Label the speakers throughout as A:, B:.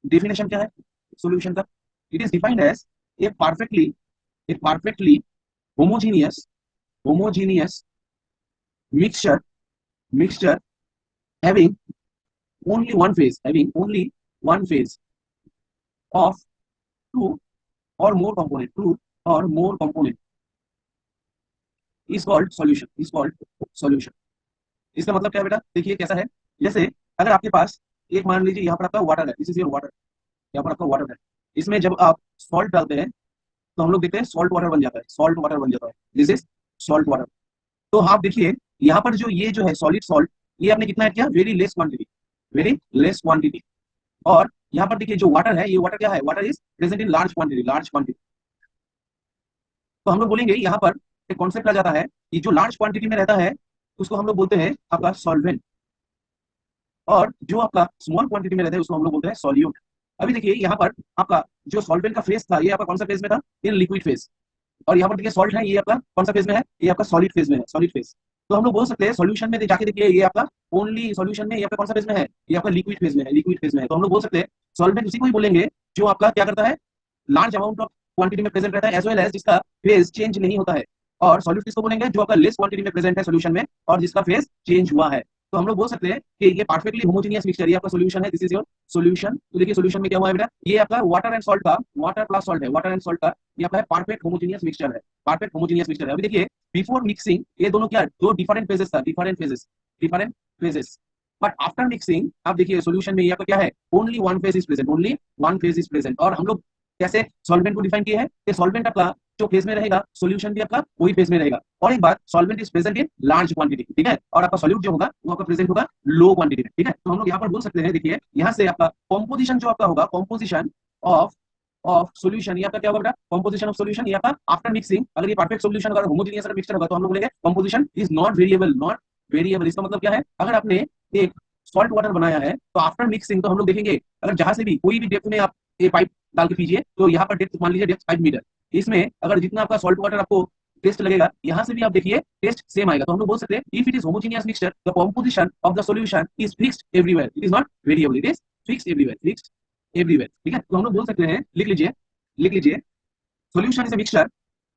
A: Definition क्या है solution का? It is defined as a perfectly homogeneous homogeneous mixture mixture having only one phase of two or more component is called solution. इसका मतलब क्या है बेटा? देखिए कैसा है, जैसे अगर आपके पास एक मान लीजिए यहाँ पर आपका वाटर है, दिस इज योर वाटर, यहाँ पर आपका वाटर है, इसमें जब आप सॉल्ट डालते हैं तो हम लोग देखते हैं सॉल्ट वाटर बन जाता है, दिस इज सॉल्ट वाटर। तो आप देखिए यहाँ पर जो है सॉलिड सॉल्ट, ये आपने कितना ऐड किया? Very less quantity. और यहाँ पर देखिए जो वाटर है, ये वाटर क्या है? Water is present in large quantity. तो हम लोग बोलेंगे यहाँ पर एक कॉन्सेप्ट आ जाता है कि जो लार्ज क्वांटिटी में रहता है उसको हम लोग बोलते हैं आपका सॉल्वेंट, और जो आपका स्मॉल क्वांटिटी में रहता है उसको हम लोग बोलते हैं सॉल्यूट। अभी देखिए यहाँ पर आपका जो सॉल्वेंट का फेज था, ये आपका कौन सा फेज में था? इन लिक्विड फेज। और यहाँ पर देखिए सॉल्ट है, ये आपका कौन सा फेज में है? ये आपका सॉलिड फेज में है, सॉलिड फेज। तो हम लोग बोल सकते हैं सॉल्यूशन में जाके देखिए, ये आपका ओनली सॉल्यूशन में ये आपका कौन सा फेज में है? ये आपका लिक्विड फेज में है, तो हम लोग बोल सकते हैं सॉल्वेंट उसी को ही बोलेंगे जो आपका क्या करता है? लार्ज अमाउंट ऑफ क्वांटिटी में प्रेजेंट रहता है, एज वेल एज जिसका फेज चेंज नहीं होता है। और सॉल्यूट किसको बोलेंगे? जो आपका लेस क्वांटिटी में प्रेजेंट है सोल्यूशन में और जिसका फेज चेंज हुआ है। तो हम लोग बोल सकते हैं कि ये परफेक्टली होमोजेनियस मिक्सचर, ये आपका सॉल्यूशन है, दिस इज योर सॉल्यूशन। तो देखिए सॉल्यूशन में क्या हुआ है बेटा? ये आपका वाटर एंड सॉल्ट का, वाटर प्लस सॉल्ट है, वाटर एंड सॉल्ट का ये आपका परफेक्ट होमोजेनियस मिक्सचर है, परफेक्ट होमोजेनियस मिक्सचर है। अभी देखिए बिफोर मिक्सिंग ये दोनों क्या, दो डिफरेंट फेजेस था, different phases. But after mixing आप देखिए सॉल्यूशन में ये आपका क्या है? Only one phase is present, only one phase is present. और हम लोग कैसे सॉल्वेंट को डिफाइन किया है कि सॉल्वेंट आपका जो फेज में रहेगा, सॉल्यूशन भी आपका वही फेज में रहेगा। और एक बात, solvent is present in large quantity, ठीक है, और आपका सॉल्यूट जो होगा वो आपका प्रेजेंट होगा लो क्वांटिटी में, ठीक है। तो हम लोग यहाँ पर बोल सकते हैं, देखिए यहाँ से आपका कॉम्पोजिशन जो आपका होगा, कॉम्पोजिशन ऑफ सॉल्यूशन, ये आपका क्या होगा बेटा? कॉम्पोजिशन ऑफ सॉल्यूशन, ये आपका आफ्टर मिक्सिंग, अगर ये परफेक्ट सॉल्यूशन अगर होमोजेनियस मिक्सचर होगा तो हम लोग बोलेंगे composition is not variable, not variable. इसका मतलब क्या है? अगर आपने एक सॉल्ट वाटर बनाया है तो आफ्टर मिक्सिंग तो हम लोग देखेंगे, अगर जहां से भी कोई भी डेप्थ में आप ये पाइप डाल के पीजिए, तो यहाँ पर डेप्थ मान लीजिए डेप्थ 5 मीटर, इसमें अगर जितना आपका सॉल्ट वाटर आपको टेस्ट लगेगा, यहाँ से भी आप देखिए टेस्ट सेम आएगा। तो हम लोग बोल सकते हैं if it is homogeneous mixture the composition of the solution is fixed everywhere, it is not variable, it is fixed everywhere, ठीक है। तो हम लोग बोल सकते हैं, लिख लीजिए solution is a mixture,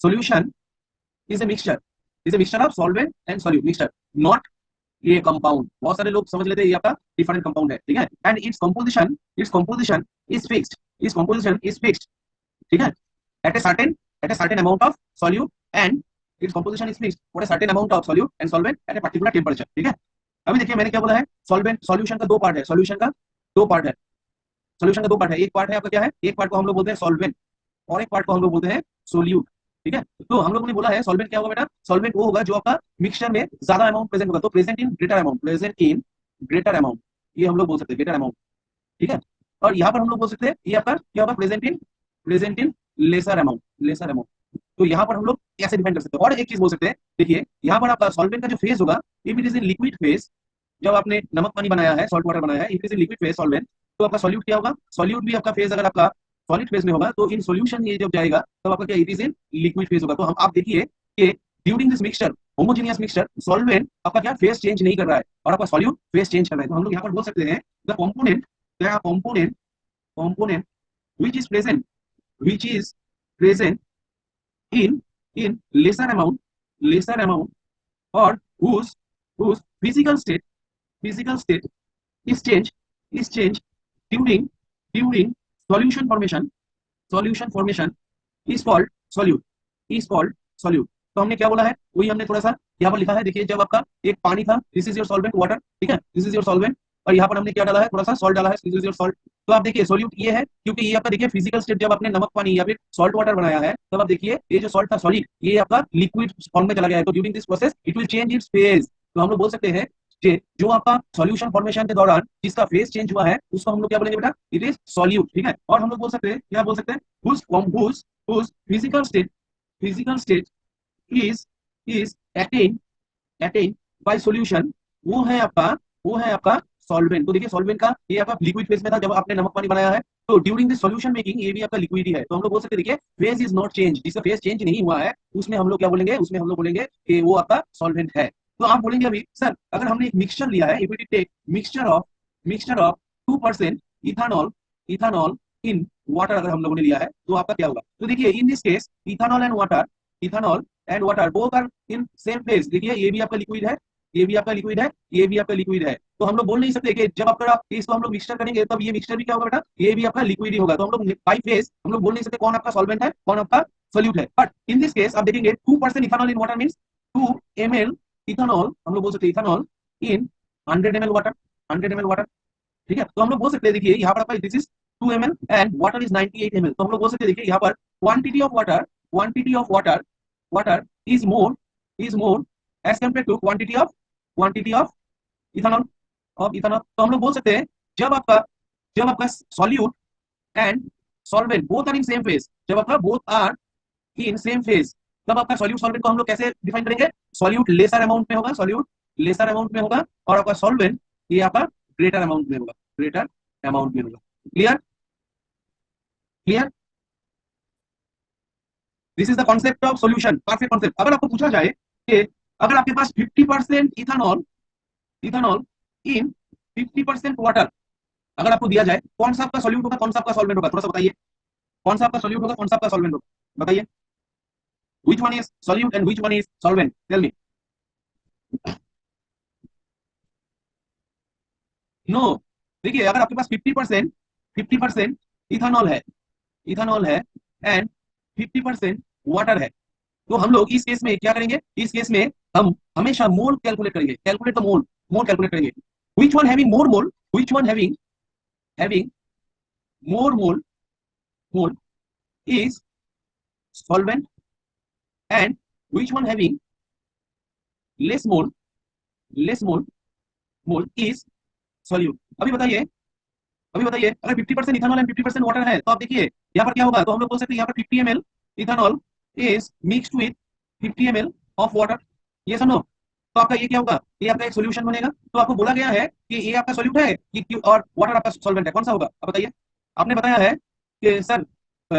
A: solution is a mixture of solvent and solute, mixture not ये कंपाउंड। बहुत सारे लोग समझ लेते हैं ये आपका डिफरेंट कंपाउंड है, ठीक है। And its composition is fixed, ठीक है, at a certain amount of solute and its composition is fixed for a certain amount of solute and solvent at a particular temperature, ठीक है। अभी देखिए मैंने क्या बोला है, सॉल्वेंट सॉल्यूशन का दो पार्ट है, एक पार्ट है आपका क्या है? एक पार्ट को हम लोग बोलते हैं सॉल्वेंट और एक पार्ट को हम लोग बोलते हैं सोल्यूट, ठीक है। तो हम लोगों ने बोला है सॉल्वेंट क्या होगा बेटा? सॉल्वेंट वो होगा जो आपका मिक्सचर में ज्यादा अमाउंट प्रेजेंट होगा, तो प्रेजेंट इन ग्रेटर अमाउंट, ये हम लोग बोल सकते हैं ग्रेटर अमाउंट, ठीक है। और यहाँ पर हम लोग बोल सकते हैं ये आपका क्या होगा? Present in lesser amount. तो यहाँ पर हम लोग कैसे डिफाइन कर सकते हैं? और एक चीज बोल सकते हैं, देखिए यहाँ पर आपका सॉल्वेंट का जो फेज होगा, if it is in liquid phase, जब आपने नमक पानी बनाया है, सॉल्ट वाटर बनाया है, if it is in liquid phase solvent, तो आपका सॉल्यूट क्या होगा? सॉल्यूट भी आपका फेज अगर आपका सॉलिड फेज में होगा तो इन सॉल्यूशन ये जब जाएगा तब आपका क्या? It is in liquid phase होगा। तो हम आप देखिए कि during this mixture, homogeneous mixture, solvent आपका क्या फेज चेंज नहीं कर रहा है और आपका सॉल्यूट फेज चेंज कर रहा है। तो हम लोग यहाँ पर बोल सकते हैं the component which is present in lesser amount or whose physical state is changed during solution formation is called solute। तो हमने क्या बोला है वही हमने थोड़ा सा यहाँ पर लिखा है, देखिए जब आपका एक पानी था, this is your solvent water, ठीक है, दिस इज योर सॉल्वेंट, और यहाँ पर हमने क्या डाला है? थोड़ा सा सॉल्ट डाला है, दिस इज योर सॉल्ट। तो आप देखिए सोल्यूट ये है, क्योंकि ये आपका देखिए फिजिकल स्टेट, जब आपने नमक पानी या फिर सॉल्ट वाटर बनाया है तब आप देखिए ये जो सॉल्ट था सॉलिड, ये आपका लिक्विड फॉर्म में चला गया है। तो during this process it will change it's phase. तो हम लोग बोल सकते हैं कि जो आपका सॉल्यूशन फॉर्मेशन के दौरान जिसका फेज चेंज हुआ है उसको हम लोग क्या बोलेंगे बेटा? इट इज सॉल्यूट, ठीक है। और हम लोग बोल सकते हैं, क्या बोल सकते हैं? whose physical state is attained by solution, वो है आपका सॉल्वेंट। तो देखिए सॉल्वेंट का ये आपका लिक्विड फेज में था जब आपने नमक पानी बनाया है, तो ड्यूरिंग दिस सॉल्यूशन मेकिंग ये भी आपका लिक्विड ही है। तो हम लोग बोल सकते हैं देखिए फेज इज नॉट चेंज, जिसका फेज चेंज नहीं हुआ है उसमें हम लोग क्या बोलेंगे? उसमें हम लोग बोलेंगे कि वो आपका सॉल्वेंट है। तो आप बोलेंगे अभी सर अगर हमने एक मिक्सचर लिया है, if we take mixture of 2% ethanol ethanol in water अगर हम लोगों ने लिया है तो आपका क्या होगा। तो देखिए in this case ethanol and water, ethanol and water both are in same phase. देखिए ये भी आपका लिक्विड है, ये भी आपका लिक्विड है, ये भी आपका लिक्विड है। तो हम लोग बोल नहीं सकते कि जब आपका इसको हम लोग मिक्सचर करेंगे तब ये मिक्सचर भी क्या होगा बेटा, ये भी आपका लिक्विड ही होगा। तो हम लोग बाई फेज हम लोग बोल नहीं सकते कौन आपका सॉल्वेंट है कौन आपका सोल्यूट है। बट इन दिस केस आप देखेंगे 2% ethanol in water means 2 ml ethanol, हम लोग बोल सकते हैं इथानॉल इन 100 ml वाटर, 100 ml वाटर। ठीक है, तो हम लोग बोल सकते हैं देखिए यहाँ पर आपका this is 2 ml and water is 98 ml। तो हम लोग बोल सकते हैं देखिए यहाँ पर quantity of water, quantity of water, water is more as compare to quantity of ethanol, of ethanol. तो हम लोग बोल सकते हैं जब आपका solute and solvent both are in same phase, जब आपका both are in same phase तब आपका सॉल्यूट सॉल्वेंट को हम लोग कैसे डिफाइन करेंगे, सॉल्यूट लेसर अमाउंट में होगा, सॉल्यूट लेसर अमाउंट में होगा और आपका सॉल्वेंट ये आपका ग्रेटर अमाउंट में होगा, ग्रेटर अमाउंट में होगा। Clear, clear, this is the concept of solution, perfect concept. अगर आपको पूछा जाए कि अगर आपके पास 50% इथानॉल, इथानॉल इन 50% वाटर अगर आपको दिया जाए कौन सा आपका सॉल्यूट होगा कौन सा आपका सॉल्वेंट होगा, थोड़ा सा बताइए कौन सा आपका सॉल्यूट होगा कौन सा आपका सॉल्वेंट होगा, बताइए which one is solute and which one is solvent, tell me। No, देखिए अगर आपके पास 50% इथानॉल है, इथानॉल है एंड 50% वाटर है तो हम लोग इस केस में क्या करेंगे, इस केस में हम हमेशा मोल कैलकुलेट करेंगे, calculate the mole, mole calculate करेंगे। which one having more mole, which one having more mole is solvent and which one having less mole is solute। अभी बताइए, अभी बताइए अगर 50% इथानॉल एंड 50% वाटर है तो आप देखिए यहाँ पर क्या होगा। तो हम लोग बोल सकते हैं यहाँ पर 50 ml ethanol is mixed with 50 ml of water, ये सुनो। तो आपका ये क्या होगा, ये आपका एक सॉल्यूशन बनेगा। तो आपको बोला गया है कि ये आपका सॉल्यूट है कि और वाटर आपका सॉल्वेंट है, कौन सा होगा आप बताइए। आपने बताया है कि sir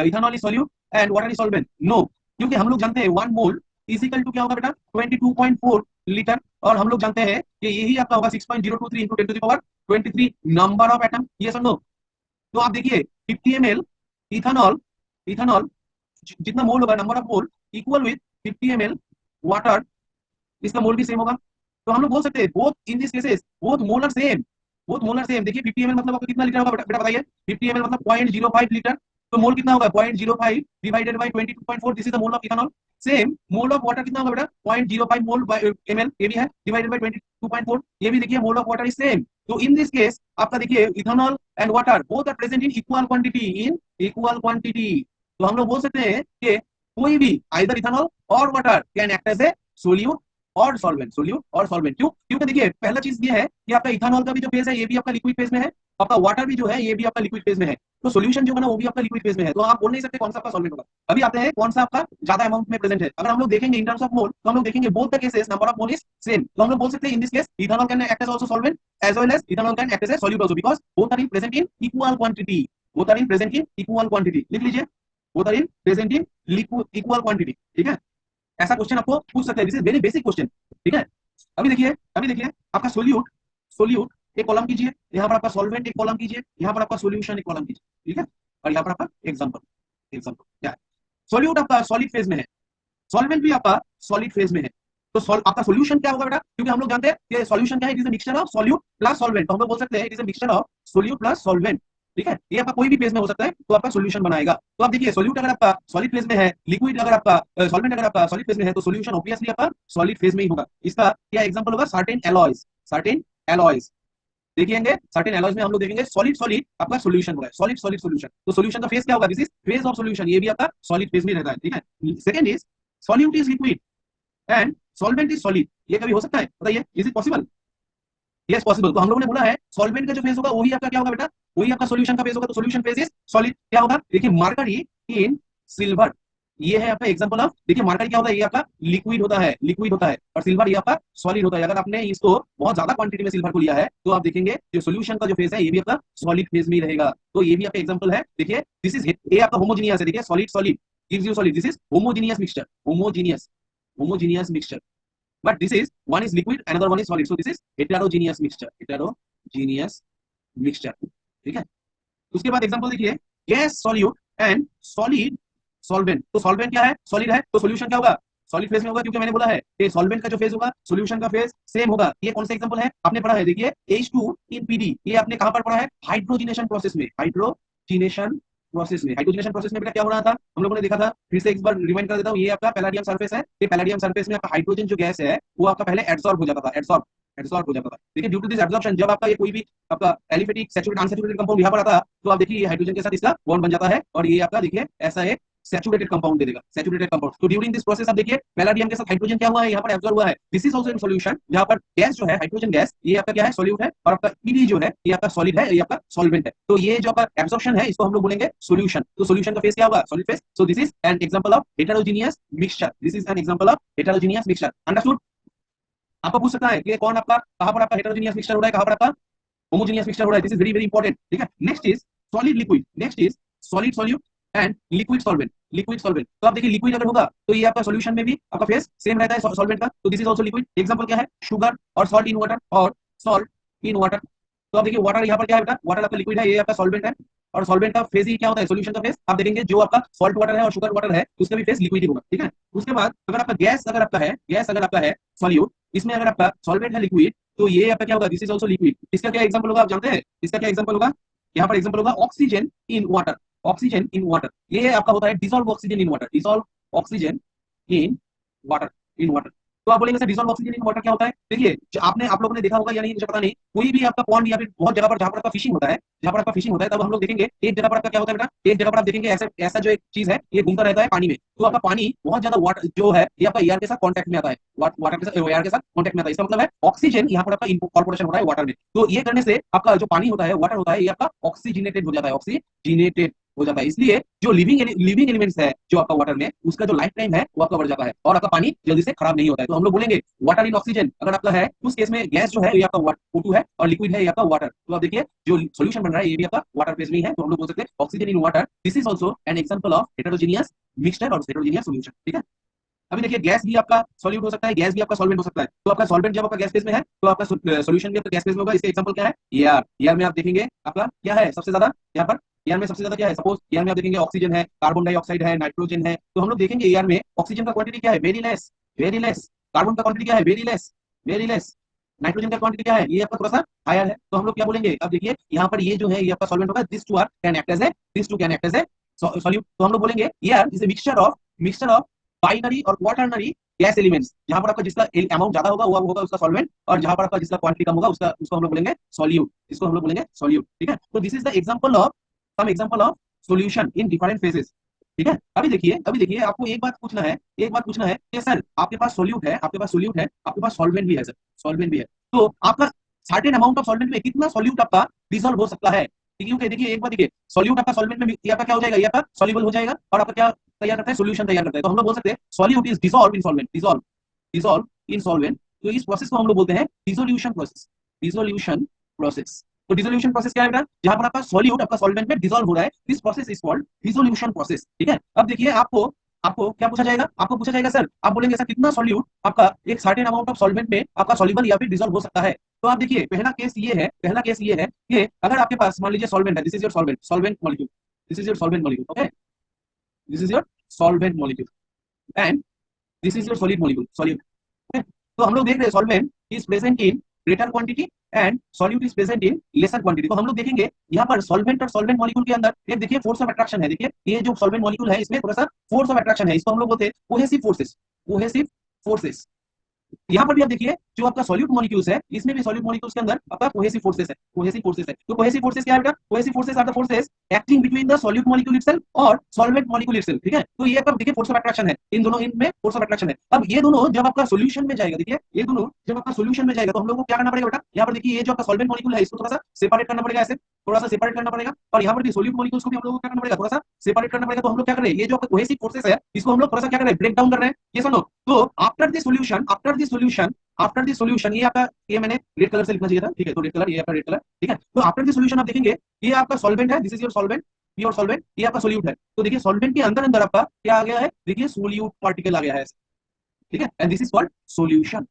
A: ethanol is solute and water is solvent, no, क्योंकि हम लोग जानते हैं 1 मोल इजिकल टू क्या होगा बेटा 22.4 लीटर और हम लोग जानते हैं कि यही आपका होगा 6.023 into 10 to the power 23 number of atom, ये सुनो। तो आप देखिए 50 ml इथानॉल, इथानॉल जितना मोल होगा number of mole equal with 50 ml water, इसका मोल भी सेम होगा। तो हम लोग बोल सकते हैं both in this cases both molar same, both molar same. देखिए 50 ml मतलब आपको कितना लीटर होगा बेटा बताइए, 50 ml मतलब 0.05 लीटर, तो मोल कितना होगा 0.05 divided by 22.4, this is the mole of ethanol. Same mole of water कितना होगा बेटा 0.05 मोल ml, ये भी है डिवाइडेड बाय 22.4, ये भी देखिए mole of water is same. तो इन दिस केस आपका देखिए ethanol and water both are present in equal quantity, in equal quantity. तो हम लोग बोल सकते हैं कि कोई भी आइदर इथानॉल और water can act as a solute और सॉल्वेंट, सोल्यूट और सॉल्वेंट। क्यों, क्योंकि देखिए पहला चीज ये है कि आपका इथानॉल का भी जो फेज है ये भी आपका लिक्विड फेज में है, आपका वाटर भी जो है ये भी आपका लिक्विड फेज में है, तो सॉल्यूशन जो है ना वो भी आपका लिक्विड फेज में है। तो आप बोल नहीं सकते कौन सा आपका सॉल्वेंट होगा। अभी आते हैं कौन सा आपका ज्यादा अमाउंट में प्रेजेंट है। अगर हम लोग देखेंगे इन टर्म्स ऑफ मोल तो हम लोग देखेंगे both the cases number of mole is same. तो हम लोग बोल सकते हैं in this case ethanol can act as also solvent as well as ethanol can act as a solute also because both are in present in equal quantity, both are in present in equal quantity, लिख लीजिए both are in present in equal quantity. ठीक है, ऐसा question आपको पूछ सकते हैं, this is very basic question. ठीक है, अभी देखिए, अभी देखिए आपका सोल्यूट, सोल्यूट एक कॉलम कीजिए, यहाँ पर आपका सॉल्वेंट एक कॉलम कीजिए, यहाँ पर आपका सॉल्यूशन एक कॉलम कीजिए। ठीक है, और यहाँ पर आपका एग्जांपल, एग्जांपल क्या है, सोल्यूट आपका सॉलिड फेज में है, सॉल्वेंट भी आपका सॉलिड फेज में है। तो आपका सॉल्यूशन क्या होगा बेटा, क्योंकि हम लोग जानते हैं कि सॉल्यूशन क्या है, it is a mixture of solute plus solvent. तो हम लोग बोल सकते हैं it is a mixture of solute plus solvent. ठीक है, ये आपका कोई भी फेज में हो सकता है तो आपका सॉल्यूशन बनाएगा। तो आप देखिए सॉल्यूट अगर आपका सॉलिड फेज में है, लिक्विड अगर आपका सॉल्वेंट अगर आपका सॉलिड फेज में है तो सॉल्यूशन ऑब्वियसली आपका सॉलिड फेज में ही होगा। इसका क्या एग्जांपल होगा, सर्टेन एलॉयज, सर्टेन एलॉयज देखिएंगे, सर्टेन एलॉयज में हम लोग देखेंगे सॉलिड सॉलिड आपका सॉल्यूशन होगा, सॉलिड सॉलिड सॉल्यूशन। तो सॉल्यूशन का फेज क्या होगा, this is phase of solution, ये भी आपका सॉलिड फेज में रहता है। ठीक है, second is solute is liquid and solvent is solid, ये कभी हो सकता है बताइए, is it possible, yes possible. तो हम लोगों ने बोला है सॉल्वेंट का जो फेज होगा वही आपका क्या होगा बेटा, वही आपका सॉल्यूशन का फेज होगा। तो सॉल्यूशन फेज इज सॉलिड, क्या होगा देखिए मरकरी इन सिल्वर, ये है आपका एग्जांपल ऑफ, देखिए मरकरी क्या होता है, ये आपका लिक्विड होता है, लिक्विड होता है, और सिल्वर ये आपका सॉलिड होता है। अगर आपने इसको बहुत ज्यादा क्वांटिटी में सिल्वर को लिया है तो आप देखेंगे जो सॉल्यूशन का जो फेज है ये भी आपका सॉलिड फेज में ही रहेगा। तो ये भी आपका एग्जांपल है। देखिए दिस इज ए आपका होमोजीनियस है, देखिए solid solid gives you solid, this is homogeneous mixture, homogeneous, homogeneous mixture. But this is one is liquid, another one is solid. So this is heterogeneous mixture, heterogeneous mixture. ठीक है, उसके बाद example देखिए, gas solute and solid solvent. तो solvent क्या है, solid है, तो सॉल्यूशन क्या होगा, सॉलिड फेज में होगा, क्योंकि मैंने बोला है कि सॉल्वेंट का जो फेज होगा सॉल्यूशन का फेज सेम होगा। ये कौन सा एग्जांपल है, आपने पढ़ा है, देखिए H2 इन PD, ये आपने कहां पर पढ़ा है, हाइड्रोजनेशन प्रोसेस में, हाइड्रोजनेशन प्रोसेस में। हाइड्रोजनेशन प्रोसेस में बेटा क्या हो रहा था, हम लोगों ने देखा था, फिर से एक बार रिमाइंड कर देता हूँ, ये आपका पैलाडियम सरफेस है, ये पैलाडियम सरफेस में आपका हाइड्रोजन जो गैस है वो आपका पहले एब्सॉर्ब हो जाता था, एब्सॉर्ब हो जाता था। देखिए ड्यू टू दिस एब्जॉर्प्शन, जब आपका ये कोई भी आपका एलिफेटिक सैचुरेटेड अनसैचुरेटेड कंपाउंड यहाँ पर आता, तो आप देखिए ये हाइड्रोजन के साथ इसका बॉन्ड बन जाता है और ये आपका देखिए ऐसा एक सैचुरेटेड कंपाउंड दे देगा, सैचुरेटेड कंपाउंड। तो ड्यूरिंग दिस प्रोसेस आप देखिए पैलाडियम के साथ हाइड्रोजन क्या हुआ है, यहाँ पर एब्जॉर्ब हुआ है। This is also in solution, जहाँ पर गैस जो है हाइड्रोजन गैस, ये आपका क्या है, सॉल्यूट है, और आपका पीडी जो है ये आपका सॉलिड है, ये आपका सॉल्वेंट है। तो ये जो आपका एब्जॉर्प्शन है इसको हम लोग बोलेंगे सॉल्यूशन। तो सॉल्यूशन का फेस क्या होगा, solid phase. So this is an example of heterogeneous mixture, this is an example of heterogeneous mixture. Understood. आपको पूछ सकता है कि कौन आपका, कहां पर आपका हेटेरोजेनियस मिक्सचर हो रहा है, कहां पर आपका होमोजेनियस मिक्सचर हो रहा है। This is very very important, ठीक है। Next is solid liquid, next is solid solute and liquid solvent, liquid solvent. तो आप देखिए लिक्विड अगर होगा तो ये आपका सॉल्यूशन में भी आपका फेस सेम रहता है सॉल्वेंट का, तो this is also liquid. Example क्या है, शुगर और सॉल्ट इन वाटर, और सॉल्ट इन वाटर। तो आप देखिए वाटर यहाँ पर क्या है बेटा, वाटर आपका लिक्विड है, ये आपका सॉल्वेंट है, और सॉल्वेंट का फेस ही क्या होता है, सॉल्यूशन का फेस। आप देखेंगे जो आपका सॉल्ट वाटर है और शुगर वाटर है उसका भी फेस लिक्विड ही होगा, ठीक है। उसके बाद अगर आपका गैस अगर आपका है, गैस अगर आपका है सॉल्यूट, इसमें अगर आपका सॉल्वेंट है लिक्विड, तो ये आपका क्या होगा, दिस इज आल्सो लिक्विड। इसका क्या एग्जांपल होगा आप जानते हैं, इसका क्या एग्जांपल होगा, यहाँ पर एग्जांपल होगा oxygen in water, oxygen in water. ये आपका होता है dissolve oxygen in water, dissolve oxygen in water, in water. तो आप बोलेंगे sir dissolve oxygen in water क्या होता है, देखिए आपने, आप लोगों ने देखा होगा या नहीं मुझे पता नहीं, कोई भी आपका पॉन्ड या फिर बहुत जगह पर जहां पर आपका फिशिंग होता है, जहां पर आपका फिशिंग होता है, तब हम लोग देखेंगे एक जगह पर आपका क्या होता है बेटा, एक जगह पर आप देखेंगे ऐसा ऐसा जो एक चीज है ये घूमता रहता है पानी में, तो आपका पानी बहुत ज्यादा वाटर जो है ये आपका एयर के साथ कांटेक्ट में आता है, वाटर के साथ, एयर के साथ कांटेक्ट में आता है। इसका मतलब है ऑक्सीजन यहाँ पर आपका इनकॉर्पोरेशन हो रहा है वाटर में। तो ये करने से आपका जो पानी होता है, वाटर होता है, ये आपका ऑक्सीजनेटेड हो जाता है, ऑक्सीजनेटेड हो जाता है। इसलिए जो लिविंग एलिमेंट्स है जो आपका वाटर में, उसका जो लाइफ टाइम है वो आपका बढ़ जाता है और आपका पानी जल्दी से खराब नहीं होता है। तो हम लोग बोलेंगे वाटर इन ऑक्सीजन अगर आपका है, उस केस में गैस जो है ये आपका O2 है और लिक्विड है ये आपका वाटर। तो आप देखिए जो सॉल्यूशन बन रहा है ये भी आपका वाटर फेज में है, तो हम लोग बोल सकते हैं oxygen in water. This is also an example of heterogeneous mixture और हेटेरोजेनियस सॉल्यूशन, ठीक है। अभी देखिए गैस भी आपका सॉल्यूट हो सकता है, गैस भी आपका सॉल्वेंट हो सकता है। तो आपका सॉल्वेंट जब आपका गैस फेज में है तो आपका सॉल्यूशन भी आपका गैस फेज में होगा। इसका एग्जांपल क्या है, एयर। एयर में आप देखेंगे आपका क्या है सबसे ज्यादा, यहाँ पर एयर में सबसे ज्यादा क्या है, सपोज एयर में आप देखेंगे ऑक्सीजन है, कार्बन डाइऑक्साइड है, नाइट्रोजन है। तो हम लोग देखेंगे एयर में ऑक्सीजन का क्वांटिटी क्या है, very less, very less. Carbon का क्वांटिटी क्या है, very less, very less. Nitrogen का क्वांटिटी क्या है, ये आपका थोड़ा सा हायर है। तो हम लोग क्या बोलेंगे, अब देखिए यहाँ पर ये जो है ये आपका सॉल्वेंट होगा, this two are can act as a, this two can act as a solute. तो हम लोग बोलेंगे air is a mixture of binary और क्वाटरनरी गैस एलिमेंट्स। जहां पर आपका जिसका अमाउंट ज्यादा होगा वो होगा उसका सॉल्वेंट, और जहां पर आपका जिसका क्वांटिटी कम होगा उसका उसको हम लोग बोलेंगे सॉल्यूट, इसको हम लोग बोलेंगे सॉल्यूट, ठीक है। तो this is the example of, some example of solution in different phases, ठीक है। अभी देखिए आपको एक बात पूछना है, एक बात पूछना है कि सर आपके पास सॉल्यूट है, आपके पास सॉल्यूट है, आपके पास सॉल्वेंट भी है सर, सॉल्वेंट भी है, तो आपका सर्टेन अमाउंट ऑफ सॉल्वेंट में कितना सॉल्यूट आपका डिसॉल्व हो सकता है। क्योंकि देखिए एक बार देखिए सॉल्यूट आपका सॉल्वेंट में ये आपका क्या हो जाएगा, ये आपका सॉल्युबल हो जाएगा और आपका क्या तैयार करता है, सॉल्यूशन तैयार करता है। तो हम लोग बोल सकते हैं solute is dissolve in solvent, dissolve in solvent. तो इस प्रोसेस को हम लोग बोलते हैं डिसोल्यूशन प्रोसेस, डिसोल्यूशन प्रोसेस। तो डिसोल्यूशन प्रोसेस क्या है बेटा, जहां पर आपका सॉल्यूट आपका सॉल्वेंट में डिसॉल्व हो रहा है, this process is called dissolution process, ठीक है। अब देखिए आपको आपको क्या पूछा जाएगा, आपको पूछा जाएगा सर, आप बोलेंगे सर कितना सॉल्यूट आपका एक सर्टेन अमाउंट ऑफ सॉल्वेंट में आपका सॉल्युबल या फिर डिसॉल्व हो सकता है। तो आप देखिए पहला केस ये है, पहला केस ये है कि अगर आपके पास मान लीजिए सॉल्वेंट है, this is your solvent, solvent molecule, this is your solvent molecule, okay, this is your solvent molecule and this is your solid molecule, solute. तो हम लोग देख रहे हैं solvent is present in greater quantity and solute is present in laser quantity. तो हम लोग देखेंगे यहाँ पर सॉल्वेंट और सॉल्वेंट मॉलिक्यूल के अंदर एक देखिए फोर्स ऑफ अट्रैक्शन है। देखिए ये जो सॉल्वेंट मॉलिक्यूल है इसमें थोड़ा सा फोर्स ऑफ अट्रैक्शन है, इसको हम लोग बोलते हैं कोहेसिव फोर्सेस, कोहेसिव फोर्सेस। यहाँ पर भी आप देखिए जो आपका सॉल्यूट मॉलिक्यूल्स है इसमें भी सॉल्यूट मॉलिक्यूल्स के अंदर आपका कोहेसिव फोर्सेस है, कोहेसिव फोर्सेस है। तो कोहेसिव फोर्सेस क्या है बेटा, cohesive forces are the forces acting between the solute molecule itself और सॉल्वेंट मॉलिक्यूल इटसेल्फ, ठीक है। तो ये आपका देखिए फोर्स ऑफ अट्रैक्शन है, इन दोनों इनमें फोर्स ऑफ अट्रैक्शन है। अब ये दोनों जब आपका सॉल्यूशन में जाएगा, देखिए ये दोनों जब आपका सॉल्यूशन में जाएगा तो हम लोग को क्या करना पड़ेगा बेटा, यहाँ पर देखिए ये जो आपका सॉल्वेंट मॉलिक्यूल है इसको थोड़ा सा सेपरेट करना पड़ेगा, ऐसे थोड़ा सा सेपरेट करना पड़ेगा, और यहाँ पर भी सॉल्यूट मॉलिक्यूल्स को भी हम लोग को क्या करना पड़ेगा, थोड़ा सा सेपरेट करना पड़ेगा। तो हम लोग क्या कर रहे हैं, ये जो आपका कोहेसिव फोर्सेस है इसको हम लोग थोड़ा सा क्या कर रहे हैं, ब्रेक डाउन कर रहे हैं, ये सुनो। तो after the solution, after the solution, ये आपका, ये मैंने रेड कलर से लिखना चाहिए था, ठीक है, तो रेड कलर, ये आपका रेड कलर, ठीक है। तो आफ्टर द सॉल्यूशन आप देखेंगे ये आपका सॉल्वेंट है, this is your solvent, pure solvent, ये आपका सॉल्यूट है। तो देखिए सॉल्वेंट के अंदर अंदर आपका क्या आ गया है, देखिए सॉल्यूट पार्टिकल आ गया है, ठीक है, and this is called solution,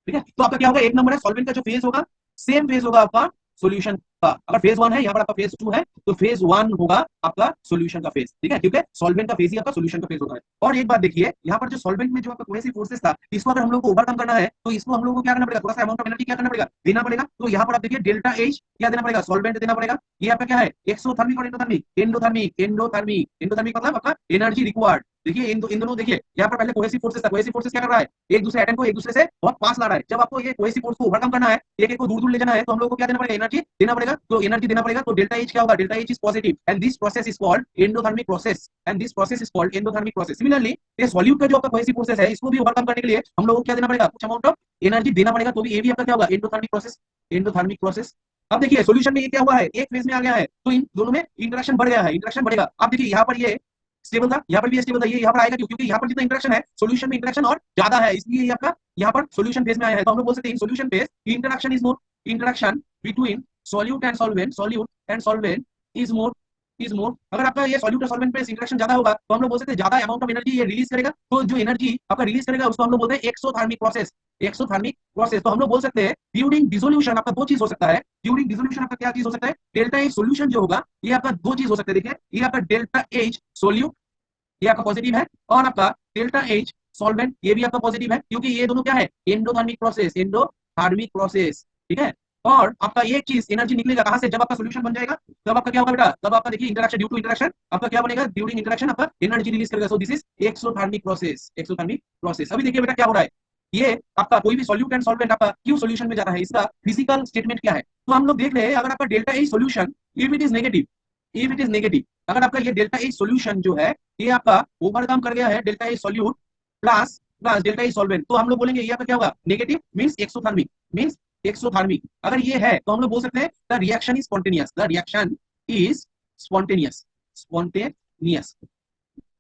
A: ठीक है। तो आपका क्या होगा, एक नंबर है सॉल्वेंट का जो फेज होगा सेम फेज होगा आपका सॉल्यूशन अगर फेज 1 है, यहाँ पर आपका फेज 2 है, तो फेज 1 होगा आपका सॉल्यूशन का फेज, ठीक है, क्योंकि सॉल्वेंट का फेज ही आपका सॉल्यूशन का फेज होता है। और एक बात देखिए, यहाँ पर जो सॉल्वेंट में जो आपका कोहेसिव फोर्सेस था, इसको अगर हम लोग को ओवरकम करना है, तो इसको हम लोग को क्या करना पड़ेगा, थोड़ा सा अमाउंट ऑफ एनर्जी क्या करना पड़ेगा, देना पड़ेगा। तो यहाँ पर आप देखिए डेल्टा एच क्या देना पड़ेगा, सॉल्वेंट देना पड़ेगा। ये आपका क्या है, एक्सोथर्मिक और एंडोथर्मिक, एंडोथर्मिक एंडोथर्मिक एंडोथर्मिक मतलब आपका एनर्जी रिक्वायर्ड। देखिए इन दोनों देखिए, यहाँ पर पहले कोहेसिव फोर्सेस था, कोहेसिव फोर्सेस क्या कर रहा है, एक दूसरे एटम को एक दूसरे से बहुत पास ला रहा है। जब आपको ये कोहेसिव फोर्स को ओवरकम करना है, एक एक को दूर दूर ले जाना है, तो हम लोग को क्या देना पड़ेगा, एनर्जी देना पड़ेगा। तो एनर्जी देना पड़ेगा, तो डेल्टा एच क्या होगा, delta H is positive and this process is called endothermic process, and this process is called endothermic process. Similarly ये सॉल्यूट का जो आपका कोहेसिव फोर्सेस है, इसको भी ओवरकम करने के लिए हम लोग को क्या देना पड़ेगा, कुछ अमाउंट ऑफ एनर्जी देना पड़ेगा। तो भी ये भी आपका क्या होगा, एंडोथर्मिक प्रोसेस, एंडोथर्मिक प्रोसेस। अब देखिए सॉल्यूशन में ये क्या हुआ है, एक फेज में आ गया है, तो इन दोनों में इंटरेक्शन बढ़ गया है, इंटरेक्शन बढ़ेगा। अब देखिए यहाँ पर ये स्टेबल था, यहाँ पर भी स्टेबल था, ये यहाँ पर आएगा क्यों, क्योंकि यहाँ पर जितना इंटरेक्शन है सॉल्यूशन में इंटरेक्शन और ज्यादा है, इसलिए ये आपका यहाँ पर सॉल्यूशन फेज में आया है। तो हम लोग बोल सकते हैं इन solution phase interaction is more, interaction between solute and solvent, solute and solvent is more, is more. अगर आपका ये सॉल्यूट और सॉल्वेंट पे इंटरेक्शन ज्यादा होगा, तो हम लोग बोल सकते हैं ज्यादा अमाउंट ऑफ एनर्जी ये रिलीज करेगा। तो जो एनर्जी आपका रिलीज करेगा उसको हम लोग बोलते हैं एक्सोथर्मिक प्रोसेस, एक्सोथर्मिक प्रोसेस। तो हम लोग बोल सकते हैं ड्यूरिंग डिसोल्यूशन आपका दो चीज हो सकता है, ड्यूरिंग डिसोल्यूशन आपका क्या चीज हो सकता है, डेल्टा एच सॉल्यूशन जो होगा ये आपका दो चीज हो सकते हैं। देखिए ये आपका डेल्टा एच सॉल्यूट ये आपका पॉजिटिव है, और आपका डेल्टा एच सॉल्वेंट ये भी आपका पॉजिटिव है, क्योंकि ये दोनों क्या है, एंडोथर्मिक प्रोसेस, एंडोथर्मिक प्रोसेस, ठीक है। और आपका ये चीज एनर्जी निकलेगा कहां से, जब आपका सॉल्यूशन बन जाएगा, तब आपका क्या होगा बेटा, तब आपका देखिए इंटरेक्शन, ड्यू टू इंटरेक्शन आपका क्या बनेगा, ड्यूरिंग इंटरेक्शन आपका एनर्जी रिलीज करेगा। सो this is exothermic process, exothermic process. अभी देखिए बेटा क्या हो रहा है, ये आपका कोई भी सॉल्यूट एंड सॉल्वेंट आपका क्यों सॉल्यूशन में जा रहा है, इसका फिजिकल स्टेटमेंट क्या है। तो हम लोग देख रहे हैं, अगर आपका delta H solution if it is negative, if it is negative, अगर आपका ये डेल्टा एच सॉल्यूशन जो है ये आपका ओवरकम कर गया है delta H solute plus plus delta H solvent, तो हम लोग बोलेंगे ये आपका क्या होगा, negative means exothermic, means exothermic. अगर ये है तो हम लोग बोल सकते हैं the reaction is spontaneous, the reaction is spontaneous, spontaneous,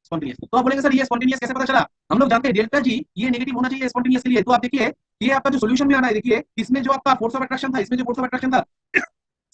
A: spontaneous. तो आप बोलेंगे सर ये स्पॉन्टेनियस कैसे पता चला, हम लोग जानते हैं डेल्टा जी ये नेगेटिव होना चाहिए स्पॉन्टेनियस के लिए। तो आप देखिए ये आपका जो सॉल्यूशन में आना है, देखिए इसमें जो आपका फोर्स ऑफ अट्रैक्शन था, इसमें जो फोर्स ऑफ अट्रैक्शन था,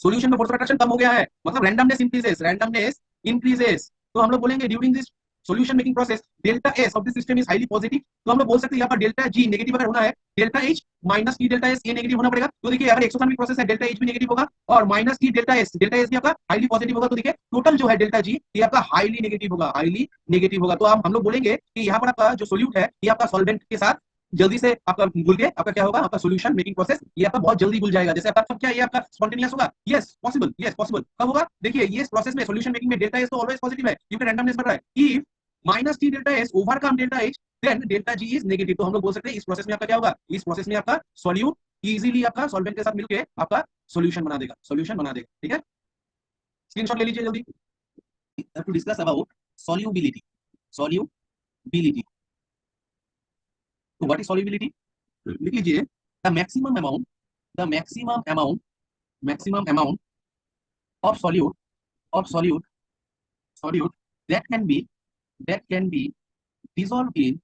A: सॉल्यूशन में फोर्स ऑफ अट्रैक्शन कम हो गया है, मतलब रैंडमनेस इंक्रीजेस, रैंडमनेस इंक्रीजेस। तो हम लोग बोलेंगे during this solution making process delta S of the system is highly positive. तो हम लोग बोल सकते हैं यहाँ पर डेल्टा जी नेगेटिव अगर होना है, delta H minus t delta S ये नेगेटिव होना पड़ेगा। तो देखिए अगर एक्सोथर्मिक प्रोसेस है, डेल्टा एच भी नेगेटिव होगा और माइनस टी डेल्टा एस भी आपका हाईली पॉजिटिव होगा। तो देखिए टोटल जो है डेल्टा जी ये आपका हाईली नेगेटिव होगा, हाईली नेगेटिव होगा। तो हम लोग बोलेंगे कि यहाँ पर आपका जो सोल्यूट है ये आपका सॉल्वेंट के साथ जल्दी से आपका घुल के आपका क्या होगा, आपका सॉल्यूशन मेकिंग प्रोसेस ये आपका बहुत जल्दी घुल जाएगा। जैसे आपका सब क्या ये आपका स्पॉन्टेनियस होगा, यस पॉसिबल, यस पॉसिबल। कब होगा, देखिए ये प्रोसेस में सॉल्यूशन मेकिंग में डेल्टा एस तो ऑलवेज पॉजिटिव है क्योंकि रैंडमनेस बढ़ रहा है। If minus t delta s overcome delta h then delta g is negative. तो हम लोग बोल सकते हैं इस प्रोसेस में आपका क्या होगा, इस प्रोसेस में आपका सॉल्यूट इजीली आपका सॉल्वेंट के साथ मिलकर आपका सॉल्यूशन बना देगा, सॉल्यूशन बना देगा, ठीक है। स्क्रीनशॉट ले लीजिए जल्दी। To discuss about solubility, solubility. तो व्हाट इज सॉल्युबिलिटी, लिख लीजिए the maximum amount, the maximum amount of solute, of solute that can be, that can be dissolved in,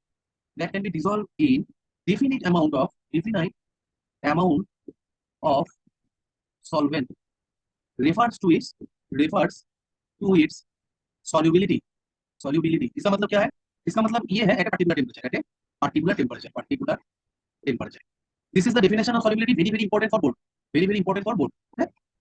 A: that can be dissolved in definite amount of solvent refers to its solubility, solubility। इसका मतलब क्या है, इसका मतलब ये है at a particular temperature, at a particular temperature, particular temperature. This is the definition of solubility, very very important for board, very very important for board.